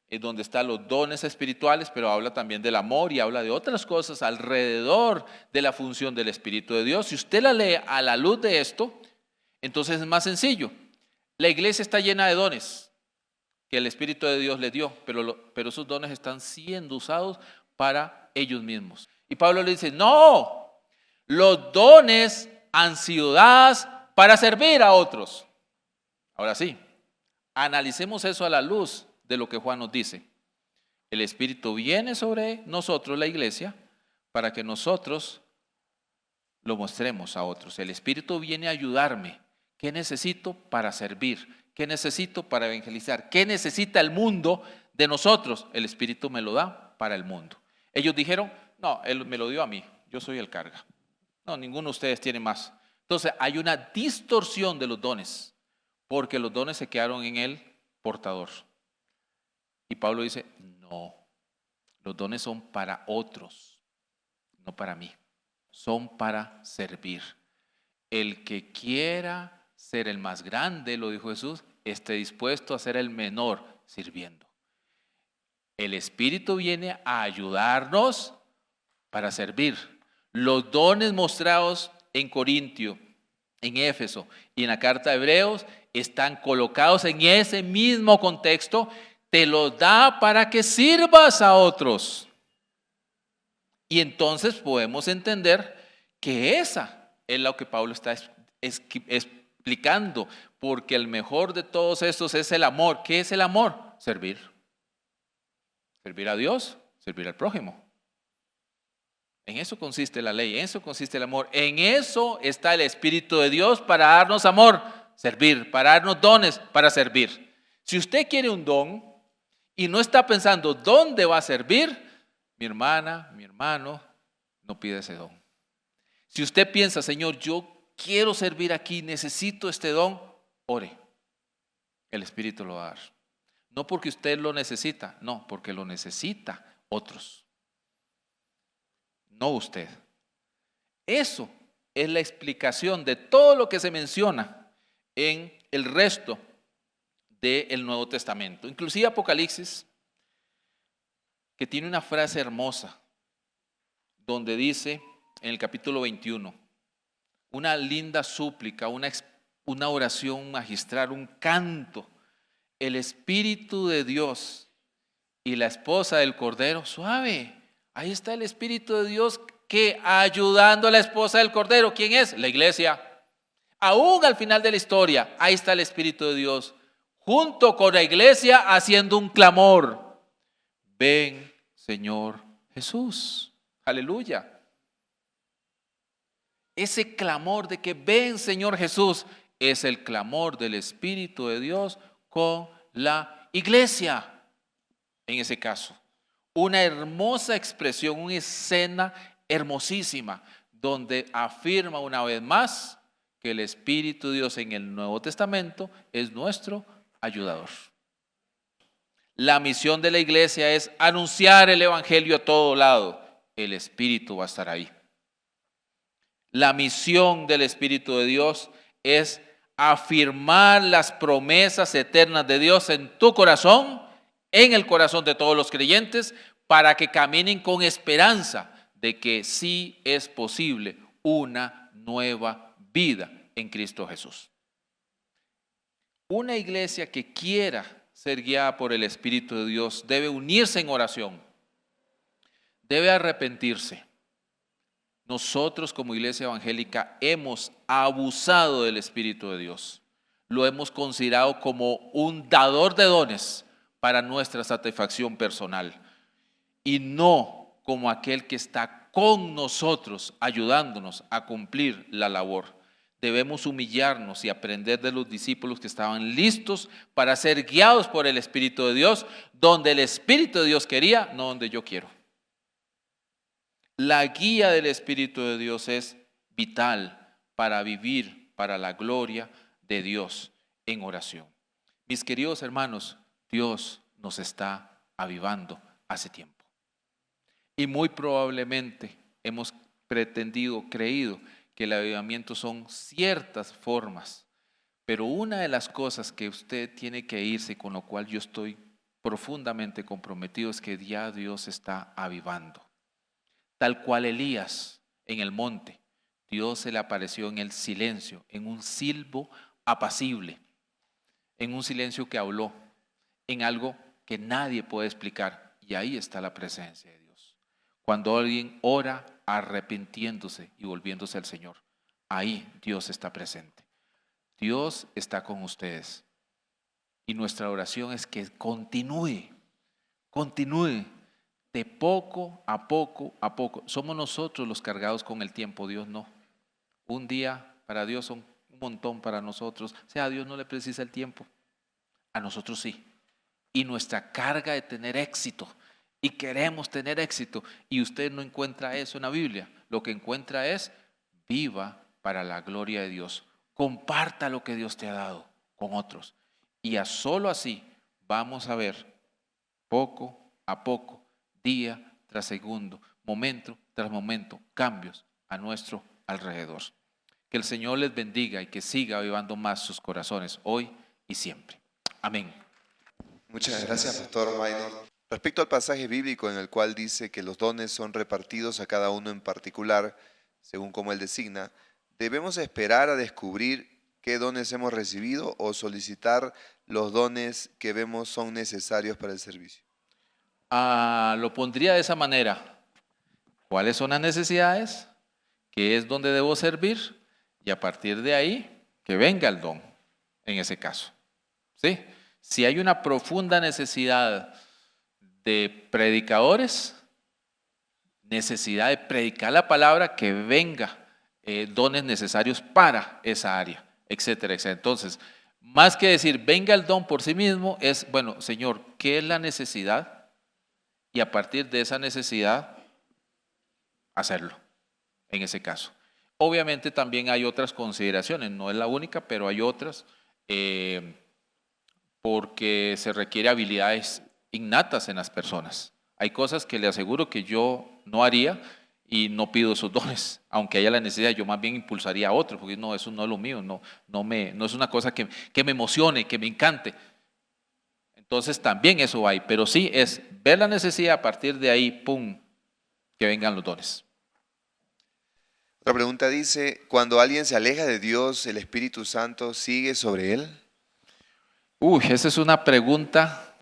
es donde están los dones espirituales, pero habla también del amor y habla de otras cosas alrededor de la función del Espíritu de Dios. Si usted la lee a la luz de esto, entonces es más sencillo. La iglesia está llena de dones que el Espíritu de Dios le dio, pero esos dones están siendo usados para ellos mismos. Y Pablo le dice, no, los dones han sido dados para servir a otros. Ahora sí, analicemos eso a la luz de lo que Juan nos dice. El Espíritu viene sobre nosotros, la iglesia, para que nosotros lo mostremos a otros. El Espíritu viene a ayudarme. ¿Qué necesito para servir? ¿Qué necesito para evangelizar? ¿Qué necesita el mundo de nosotros? El Espíritu me lo da para el mundo. Ellos dijeron, no, Él me lo dio a mí, yo soy el carga. No, ninguno de ustedes tiene más. Entonces hay una distorsión de los dones, porque los dones se quedaron en el portador. Y Pablo dice, no, los dones son para otros, no para mí, son para servir. El que quiera ser el más grande, lo dijo Jesús, esté dispuesto a ser el menor sirviendo. El Espíritu viene a ayudarnos para servir. Los dones mostrados en Corintio, en Éfeso y en la carta de Hebreos están colocados en ese mismo contexto. Te los da para que sirvas a otros. Y entonces podemos entender que esa es lo que Pablo está explicando, porque el mejor de todos estos es el amor. ¿Qué es el amor? Servir. Servir a Dios, servir al prójimo. En eso consiste la ley, en eso consiste el amor. En eso está el Espíritu de Dios para darnos amor, servir, para darnos dones, para servir. Si usted quiere un don y no está pensando dónde va a servir, mi hermana, mi hermano, no pida ese don. Si usted piensa, Señor, yo quiero servir aquí, necesito este don, ore. El Espíritu lo va a dar. No porque usted lo necesita, no, porque lo necesita otros. No usted. Eso es la explicación de todo lo que se menciona en el resto del Nuevo Testamento. Inclusive Apocalipsis, que tiene una frase hermosa, donde dice en el capítulo 21, una linda súplica, una oración magistral, un canto. El Espíritu de Dios y la esposa del Cordero, suave. Ahí está el Espíritu de Dios que ayudando a la esposa del Cordero. ¿Quién es? La iglesia. Aún al final de la historia, ahí está el Espíritu de Dios, junto con la iglesia haciendo un clamor. Ven, Señor Jesús. Aleluya. Ese clamor de que ven, Señor Jesús, es el clamor del Espíritu de Dios con la iglesia. En ese caso, una hermosa expresión, una escena hermosísima, donde afirma una vez más que el Espíritu de Dios en el Nuevo Testamento es nuestro ayudador. La misión de la iglesia es anunciar el Evangelio a todo lado. El Espíritu va a estar ahí. La misión del Espíritu de Dios es afirmar las promesas eternas de Dios en tu corazón, en el corazón de todos los creyentes, para que caminen con esperanza de que sí es posible una nueva vida en Cristo Jesús. Una iglesia que quiera ser guiada por el Espíritu de Dios debe unirse en oración, debe arrepentirse. Nosotros como iglesia evangélica hemos abusado del Espíritu de Dios. Lo hemos considerado como un dador de dones para nuestra satisfacción personal y no como aquel que está con nosotros ayudándonos a cumplir la labor. Debemos humillarnos y aprender de los discípulos que estaban listos para ser guiados por el Espíritu de Dios, donde el Espíritu de Dios quería, no donde yo quiero. La guía del Espíritu de Dios es vital para vivir para la gloria de Dios en oración. Mis queridos hermanos, Dios nos está avivando hace tiempo. Y muy probablemente hemos creído que el avivamiento son ciertas formas, Pero una de las cosas que usted tiene que irse y con lo cual yo estoy profundamente comprometido es que ya Dios está avivando. Tal cual Elías en el monte, Dios se le apareció en el silencio, en un silbo apacible, en un silencio que habló, en algo que nadie puede explicar. Y ahí está la presencia de Dios. Cuando alguien ora arrepintiéndose y volviéndose al Señor, ahí Dios está presente. Dios está con ustedes. Y nuestra oración es que continúe de poco a poco a poco. Somos nosotros los cargados con el tiempo, Dios no. Un día para Dios son un montón para nosotros. O sea, a Dios no le precisa el tiempo. A nosotros sí. Y nuestra carga de tener éxito. Y queremos tener éxito. Y usted no encuentra eso en la Biblia. Lo que encuentra es viva para la gloria de Dios. Comparta lo que Dios te ha dado con otros. Y solo así vamos a ver poco a poco, día tras segundo, momento tras momento, cambios a nuestro alrededor. Que el Señor les bendiga y que siga avivando más sus corazones hoy y siempre. Amén. Muchas gracias, Pastor Minor. Respecto al pasaje bíblico en el cual dice que los dones son repartidos a cada uno en particular, según como él designa, ¿debemos esperar a descubrir qué dones hemos recibido o solicitar los dones que vemos son necesarios para el servicio? Lo pondría de esa manera. ¿Cuáles son las necesidades? ¿Qué es donde debo servir? Y a partir de ahí, que venga el don, en ese caso. ¿Sí? Si hay una profunda necesidad de predicadores, necesidad de predicar la palabra, que venga dones necesarios para esa área, etcétera, etcétera. Entonces, más que decir, venga el don por sí mismo, es, bueno, Señor, ¿qué es la necesidad? Y a partir de esa necesidad, hacerlo, en ese caso. Obviamente también hay otras consideraciones, no es la única, pero hay otras, porque se requiere habilidades innatas en las personas. Hay cosas que le aseguro que yo no haría y no pido esos dones, aunque haya la necesidad, yo más bien impulsaría a otros, porque no, eso no es lo mío, no es una cosa que me emocione, que me encante. Entonces también eso hay, pero sí es ver la necesidad, a partir de ahí, pum, que vengan los dones. Otra pregunta dice, cuando alguien se aleja de Dios, ¿el Espíritu Santo sigue sobre él? Esa es una pregunta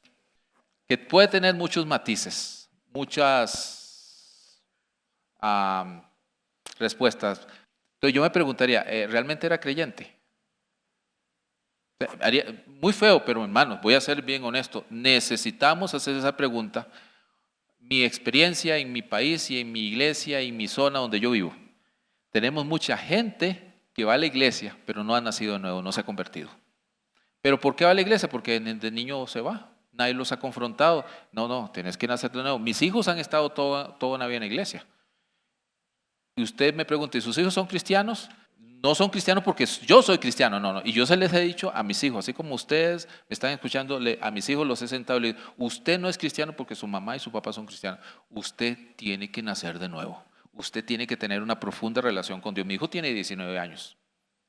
que puede tener muchos matices, muchas respuestas. Entonces yo me preguntaría, ¿realmente era creyente? Muy feo, pero hermanos, voy a ser bien honesto, necesitamos hacer esa pregunta. Mi experiencia en mi país y en mi iglesia y en mi zona donde yo vivo, tenemos mucha gente que va a la iglesia, pero no ha nacido de nuevo, no se ha convertido. ¿Pero por qué va a la iglesia? Porque de niño se va, nadie los ha confrontado. No, tienes que nacer de nuevo. Mis hijos han estado toda una vida en la iglesia. Y usted me pregunta, ¿y sus hijos son cristianos? No son cristianos porque yo soy cristiano, no. Y yo se les he dicho a mis hijos, así como ustedes me están escuchando, a mis hijos los he sentado y les digo, usted no es cristiano porque su mamá y su papá son cristianos. Usted tiene que nacer de nuevo. Usted tiene que tener una profunda relación con Dios. Mi hijo tiene 19 años.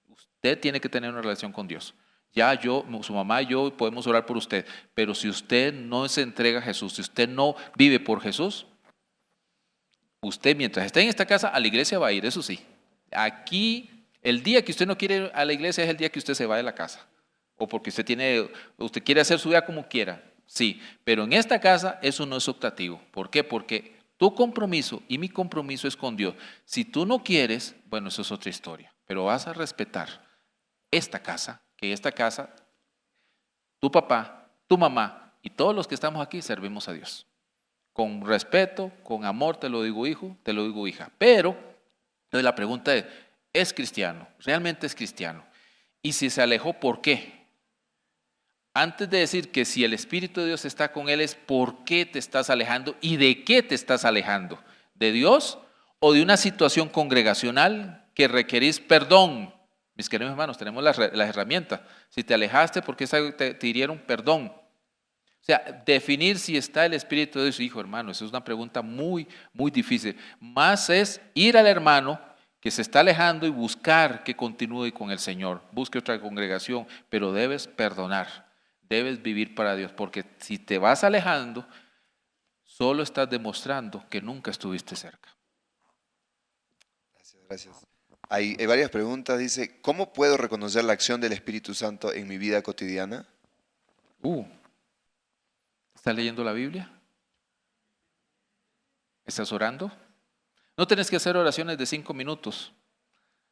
Usted tiene que tener una relación con Dios. Ya su mamá y yo podemos orar por usted, pero si usted no se entrega a Jesús, si usted no vive por Jesús, usted mientras esté en esta casa a la iglesia va a ir, eso sí. Aquí, el día que usted no quiere ir a la iglesia es el día que usted se va de la casa. O porque usted quiere hacer su vida como quiera, sí. Pero en esta casa eso no es optativo. ¿Por qué? Porque tu compromiso y mi compromiso es con Dios. Si tú no quieres, bueno, eso es otra historia. Pero vas a respetar esta casa, que esta casa, tu papá, tu mamá y todos los que estamos aquí servimos a Dios. Con respeto, con amor, te lo digo hijo, te lo digo hija. Pero entonces la pregunta ¿es cristiano? ¿Realmente es cristiano? Y si se alejó, ¿por qué? Antes de decir que si el Espíritu de Dios está con él, es ¿por qué te estás alejando y de qué te estás alejando? ¿De Dios o de una situación congregacional que requerís perdón? Mis queridos hermanos, tenemos las herramientas. Si te alejaste, ¿por qué te dieron perdón? O sea, definir si está el Espíritu de Dios, hijo hermano, esa es una pregunta muy, muy difícil. Más es ir al hermano que se está alejando y buscar que continúe con el Señor. Busque otra congregación, pero debes perdonar, debes vivir para Dios, porque si te vas alejando, solo estás demostrando que nunca estuviste cerca. Gracias. Hay varias preguntas. Dice, ¿cómo puedo reconocer la acción del Espíritu Santo en mi vida cotidiana? ¿Estás leyendo la Biblia? ¿Estás orando? No tienes que hacer oraciones de 5 minutos.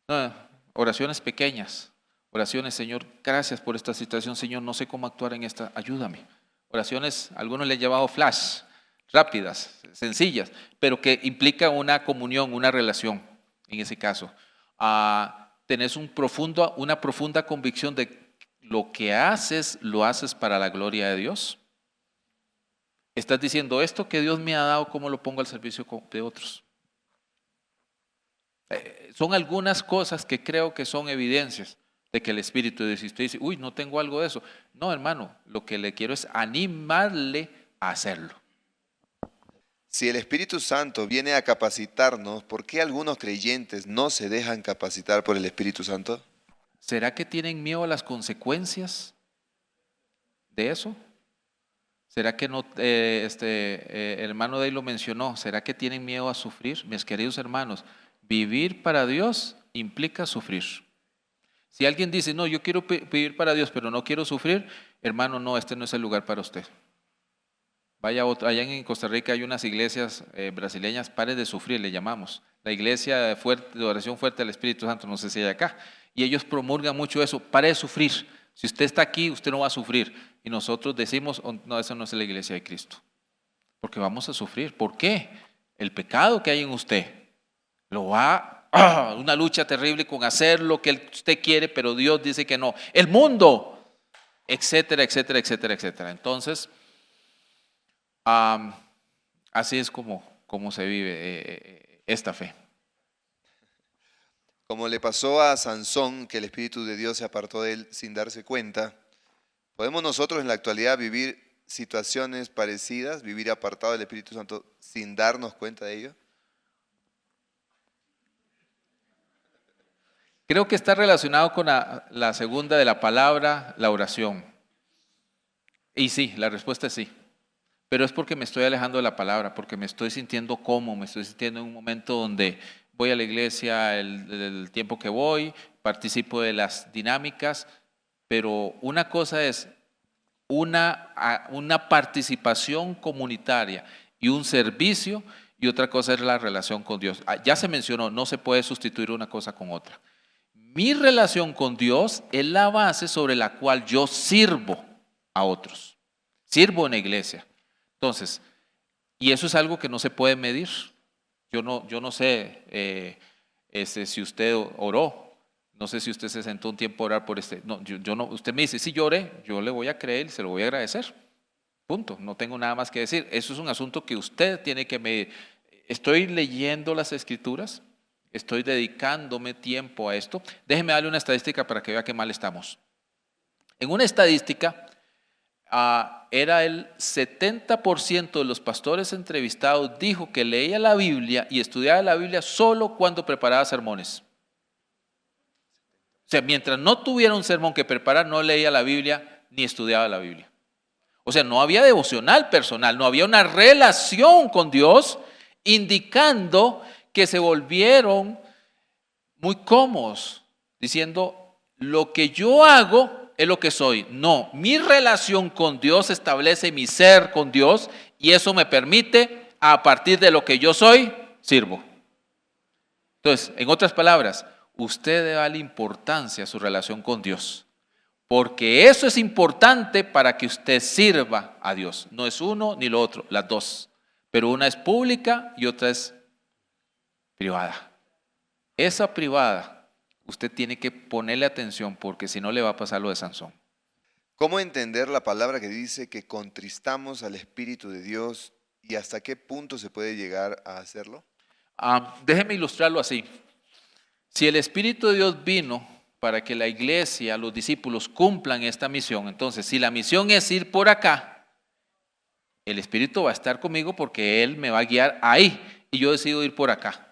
No, oraciones pequeñas. Oraciones, Señor, gracias por esta situación. Señor, no sé cómo actuar en esta. Ayúdame. Oraciones, algunos le han llamado flash, rápidas, sencillas, pero que implican una comunión, una relación en ese caso. Tenés una profunda convicción de lo que haces, lo haces para la gloria de Dios. Estás diciendo, esto que Dios me ha dado, ¿cómo lo pongo al servicio de otros? Son algunas cosas que creo que son evidencias de que el Espíritu de Dios, si usted dice, uy, no tengo algo de eso. No, hermano, lo que le quiero es animarle a hacerlo. Si el Espíritu Santo viene a capacitarnos, ¿por qué algunos creyentes no se dejan capacitar por el Espíritu Santo? ¿Será que tienen miedo a las consecuencias de eso? ¿Será que no, el hermano de ahí lo mencionó? ¿Será que tienen miedo a sufrir? Mis queridos hermanos, vivir para Dios implica sufrir. Si alguien dice, no, yo quiero vivir para Dios, pero no quiero sufrir, hermano, no, este no es el lugar para usted. Vaya allá en Costa Rica hay unas iglesias brasileñas, pare de sufrir, le llamamos. La iglesia de oración fuerte al Espíritu Santo, no sé si hay acá. Y ellos promulgan mucho eso, pare de sufrir. Si usted está aquí, usted no va a sufrir. Y nosotros decimos, oh, no, esa no es la iglesia de Cristo. Porque vamos a sufrir. ¿Por qué? El pecado que hay en usted lo va a una lucha terrible con hacer lo que usted quiere, pero Dios dice que no. El mundo, etcétera, etcétera, etcétera, etcétera. Entonces, así es como se vive esta fe. Como le pasó a Sansón, que el Espíritu de Dios se apartó de él sin darse cuenta, ¿podemos nosotros en la actualidad vivir situaciones parecidas, vivir apartado del Espíritu Santo sin darnos cuenta de ello? Creo que está relacionado con la segunda de la palabra, la oración. Y sí, la respuesta es sí. Pero es porque me estoy alejando de la palabra, porque me estoy sintiendo cómodo, me estoy sintiendo en un momento donde voy a la iglesia el tiempo que voy, participo de las dinámicas, pero una cosa es una participación comunitaria y un servicio, y otra cosa es la relación con Dios. Ya se mencionó, no se puede sustituir una cosa con otra. Mi relación con Dios es la base sobre la cual yo sirvo a otros, sirvo en la iglesia. Entonces, y eso es algo que no se puede medir. Yo no sé si usted oró, no sé si usted se sentó un tiempo a orar por no, yo no, usted me dice, sí, yo oré, yo le voy a creer y se lo voy a agradecer. Punto, no tengo nada más que decir. Eso es un asunto que usted tiene que medir. Estoy leyendo las Escrituras, estoy dedicándome tiempo a esto. Déjeme darle una estadística para que vea qué mal estamos. En una estadística, era el 70% de los pastores entrevistados dijo que leía la Biblia y estudiaba la Biblia solo cuando preparaba sermones. O sea, mientras no tuviera un sermón que preparar, no leía la Biblia ni estudiaba la Biblia. O sea, no había devocional personal, no había una relación con Dios, indicando que se volvieron muy cómodos, diciendo, lo que yo hago es lo que soy. No, mi relación con Dios establece mi ser con Dios y eso me permite, a partir de lo que yo soy, sirvo. Entonces, en otras palabras, usted debe darle importancia a su relación con Dios, porque eso es importante para que usted sirva a Dios. No es uno ni lo otro, las dos. Pero una es pública y otra es privada. Esa privada, usted tiene que ponerle atención porque si no le va a pasar lo de Sansón. ¿Cómo entender la palabra que dice que contristamos al Espíritu de Dios y hasta qué punto se puede llegar a hacerlo? Déjeme ilustrarlo así. Si el Espíritu de Dios vino para que la iglesia, los discípulos cumplan esta misión, entonces si la misión es ir por acá, el Espíritu va a estar conmigo porque Él me va a guiar ahí y yo decido ir por acá.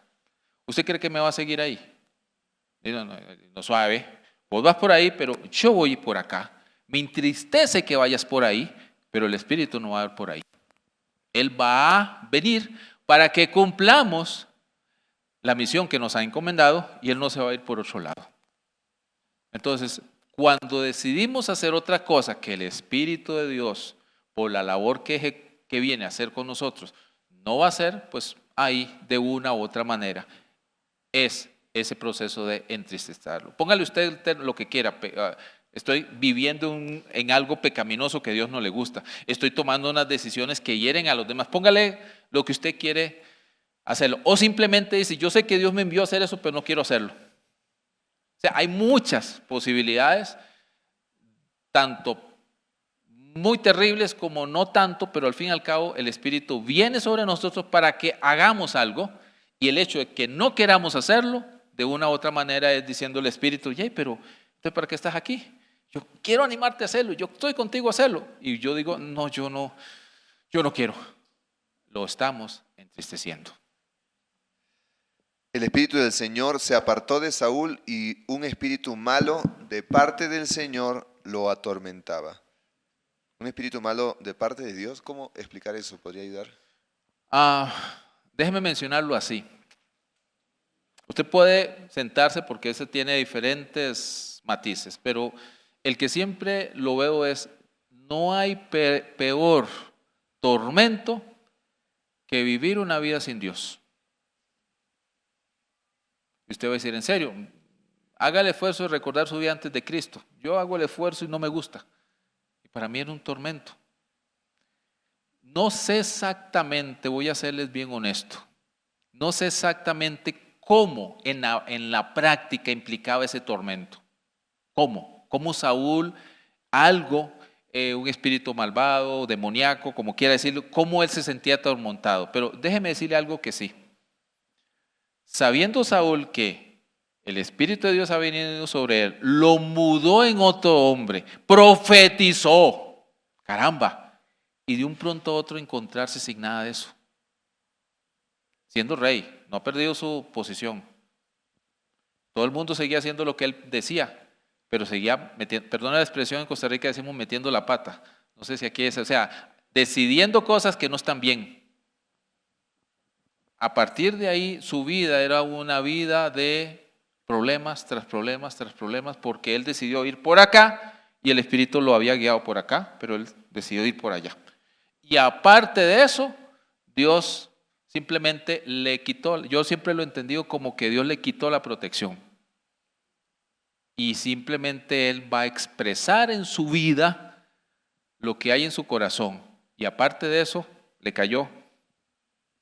¿Usted cree que me va a seguir ahí? Y no, no, no, suave, vos vas por ahí, pero yo voy por acá. Me entristece que vayas por ahí, pero el Espíritu no va a ir por ahí. Él va a venir para que cumplamos la misión que nos ha encomendado y Él no se va a ir por otro lado. Entonces, cuando decidimos hacer otra cosa que el Espíritu de Dios, por la labor que viene a hacer con nosotros, no va a hacer, pues ahí de una u otra manera es ese proceso de entristecerlo. Póngale usted lo que quiera. Estoy viviendo en algo pecaminoso que a Dios no le gusta. Estoy tomando unas decisiones que hieren a los demás. Póngale lo que usted quiere hacerlo. O simplemente dice, yo sé que Dios me envió a hacer eso, pero no quiero hacerlo. O sea, hay muchas posibilidades, tanto muy terribles como no tanto, pero al fin y al cabo el Espíritu viene sobre nosotros para que hagamos algo, y el hecho de que no queramos hacerlo, de una u otra manera es diciendo el Espíritu, pero ¿entonces para qué estás aquí? Yo quiero animarte a hacerlo, yo estoy contigo a hacerlo. Y yo digo, no, yo no quiero. Lo estamos entristeciendo. El Espíritu del Señor se apartó de Saúl y un espíritu malo de parte del Señor lo atormentaba. ¿Un espíritu malo de parte de Dios? ¿Cómo explicar eso? ¿Podría ayudar? Déjeme mencionarlo así. Usted puede sentarse porque ese tiene diferentes matices, pero el que siempre lo veo es, no hay peor tormento que vivir una vida sin Dios. Y usted va a decir, en serio, haga el esfuerzo de recordar su vida antes de Cristo. Yo hago el esfuerzo y no me gusta. Y para mí era un tormento. No sé exactamente, voy a serles bien honesto, no sé exactamente cómo en la práctica implicaba ese tormento. ¿Cómo Saúl, un espíritu malvado, demoníaco, como quiera decirlo, cómo él se sentía atormentado? Pero déjeme decirle algo que sí. Sabiendo Saúl que el Espíritu de Dios ha venido sobre él, lo mudó en otro hombre, profetizó, caramba, y de un pronto a otro encontrarse sin nada de eso. Siendo rey, no ha perdido su posición. Todo el mundo seguía haciendo lo que él decía, pero seguía metiendo, perdona la expresión, en Costa Rica decimos metiendo la pata. No sé si aquí es, o sea, decidiendo cosas que no están bien. A partir de ahí, su vida era una vida de problemas tras problemas tras problemas, porque él decidió ir por acá y el Espíritu lo había guiado por acá, pero él decidió ir por allá. Y aparte de eso, Dios simplemente le quitó, yo siempre lo he entendido como que Dios le quitó la protección. Y simplemente él va a expresar en su vida lo que hay en su corazón. Y aparte de eso, le cayó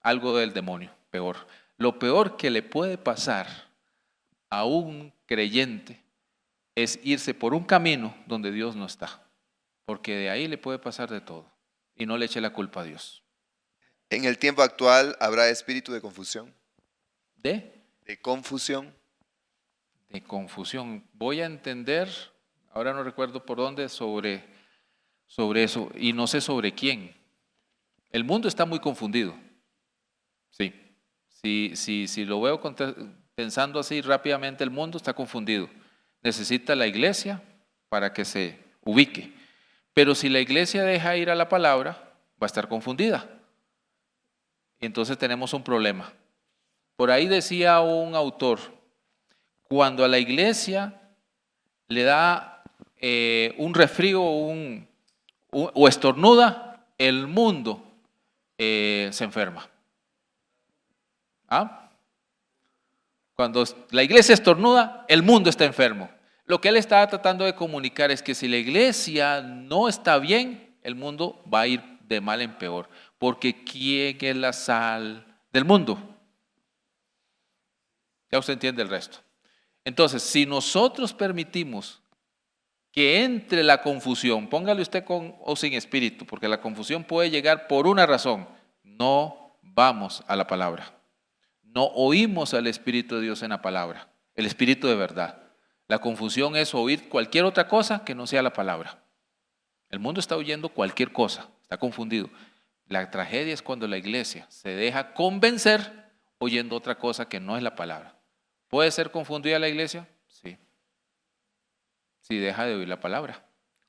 algo del demonio, peor. Lo peor que le puede pasar a un creyente es irse por un camino donde Dios no está, porque de ahí le puede pasar de todo y no le eche la culpa a Dios. En el tiempo actual habrá espíritu de confusión. ¿De Confusión. De confusión. Voy a entender, ahora no recuerdo por dónde, sobre eso, y no sé sobre quién. El mundo está muy confundido. Sí. Si lo veo pensando así rápidamente, el mundo está confundido. Necesita la iglesia para que se ubique. Pero si la iglesia deja ir a la palabra, va a estar confundida. Y entonces tenemos un problema. Por ahí decía un autor, cuando a la iglesia le da un resfrío o estornuda, el mundo se enferma. Cuando la iglesia estornuda, el mundo está enfermo. Lo que él estaba tratando de comunicar es que si la iglesia no está bien, el mundo va a ir de mal en peor. Porque ¿quién es la sal del mundo? Ya usted entiende el resto. Entonces, si nosotros permitimos que entre la confusión, póngale usted con o sin espíritu, porque la confusión puede llegar por una razón: no vamos a la palabra. No oímos al Espíritu de Dios en la palabra, el Espíritu de verdad. La confusión es oír cualquier otra cosa que no sea la palabra. El mundo está oyendo cualquier cosa, está confundido. La tragedia es cuando la iglesia se deja convencer oyendo otra cosa que no es la palabra. ¿Puede ser confundida la iglesia? Sí. Si deja de oír la palabra.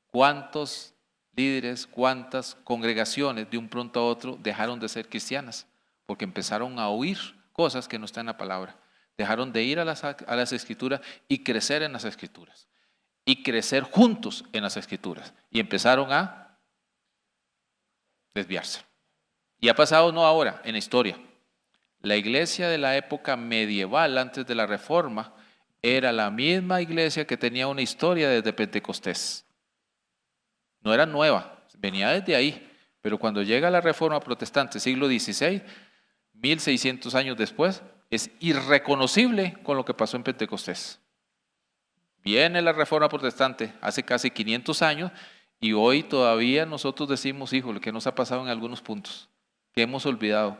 ¿Cuántos líderes, cuántas congregaciones de un pronto a otro dejaron de ser cristianas? Porque empezaron a oír cosas que no están en la palabra. Dejaron de ir a las escrituras y crecer en las escrituras. Y crecer juntos en las escrituras. Y empezaron a desviarse. Y ha pasado no ahora, en la historia. La iglesia de la época medieval, antes de la Reforma, era la misma iglesia que tenía una historia desde Pentecostés. No era nueva, venía desde ahí. Pero cuando llega la Reforma Protestante, siglo XVI, 1600 años después, es irreconocible con lo que pasó en Pentecostés. Viene la Reforma Protestante hace casi 500 años y hoy todavía nosotros decimos, híjole, ¿qué nos ha pasado en algunos puntos? ¿Qué hemos olvidado?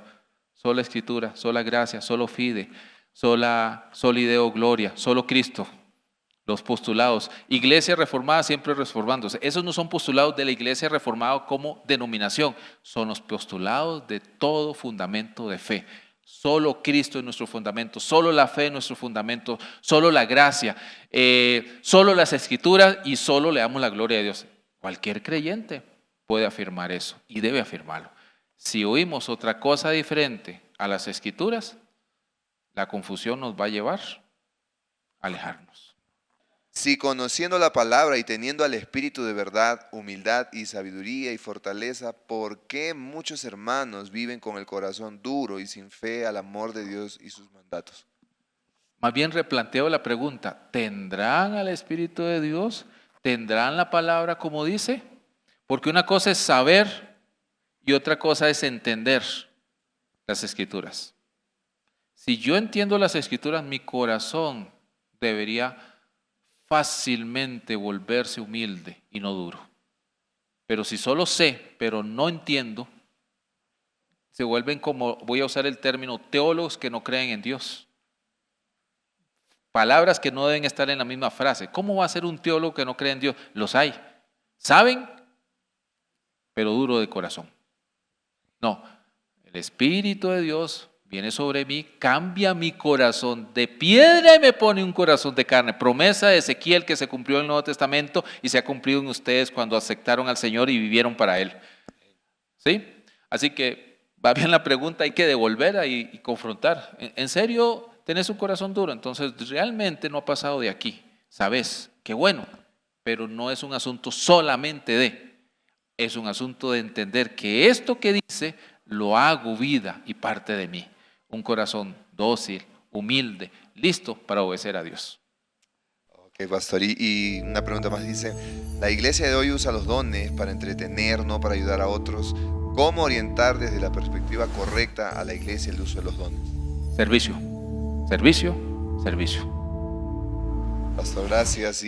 Sola Escritura, sola gracia, solo fide, soli Deo gloria, solo Cristo. Los postulados. Iglesia reformada siempre reformándose. Esos no son postulados de la iglesia reformada como denominación. Son los postulados de todo fundamento de fe. Solo Cristo es nuestro fundamento. Solo la fe es nuestro fundamento. Solo la gracia. Solo las escrituras y solo le damos la gloria a Dios. Cualquier creyente puede afirmar eso y debe afirmarlo. Si oímos otra cosa diferente a las escrituras, la confusión nos va a llevar a alejarnos. Si conociendo la palabra y teniendo al Espíritu de verdad, humildad y sabiduría y fortaleza, ¿por qué muchos hermanos viven con el corazón duro y sin fe al amor de Dios y sus mandatos? Más bien replanteo la pregunta, ¿tendrán al Espíritu de Dios? ¿Tendrán la palabra como dice? Porque una cosa es saber y otra cosa es entender las Escrituras. Si yo entiendo las Escrituras, mi corazón debería fácilmente volverse humilde y no duro. Pero si solo sé, pero no entiendo, se vuelven como, voy a usar el término, teólogos que no creen en Dios. Palabras que no deben estar en la misma frase. ¿Cómo va a ser un teólogo que no cree en Dios? Los hay. Saben, pero duro de corazón. No, el Espíritu de Dios viene sobre mí, cambia mi corazón de piedra y me pone un corazón de carne. Promesa de Ezequiel que se cumplió en el Nuevo Testamento y se ha cumplido en ustedes cuando aceptaron al Señor y vivieron para Él. ¿Sí? Así que va bien la pregunta, hay que devolverla y confrontar. ¿En serio tenés un corazón duro? Entonces realmente no ha pasado de aquí. ¿Sabes? Qué bueno, pero no es un asunto solamente es un asunto de entender que esto que dice lo hago vida y parte de mí. Un corazón dócil, humilde, listo para obedecer a Dios. Ok, pastor. Y una pregunta más dice, la iglesia de hoy usa los dones para entretener, no para ayudar a otros. ¿Cómo orientar desde la perspectiva correcta a la iglesia el uso de los dones? Servicio, servicio, servicio. Pastor, gracias.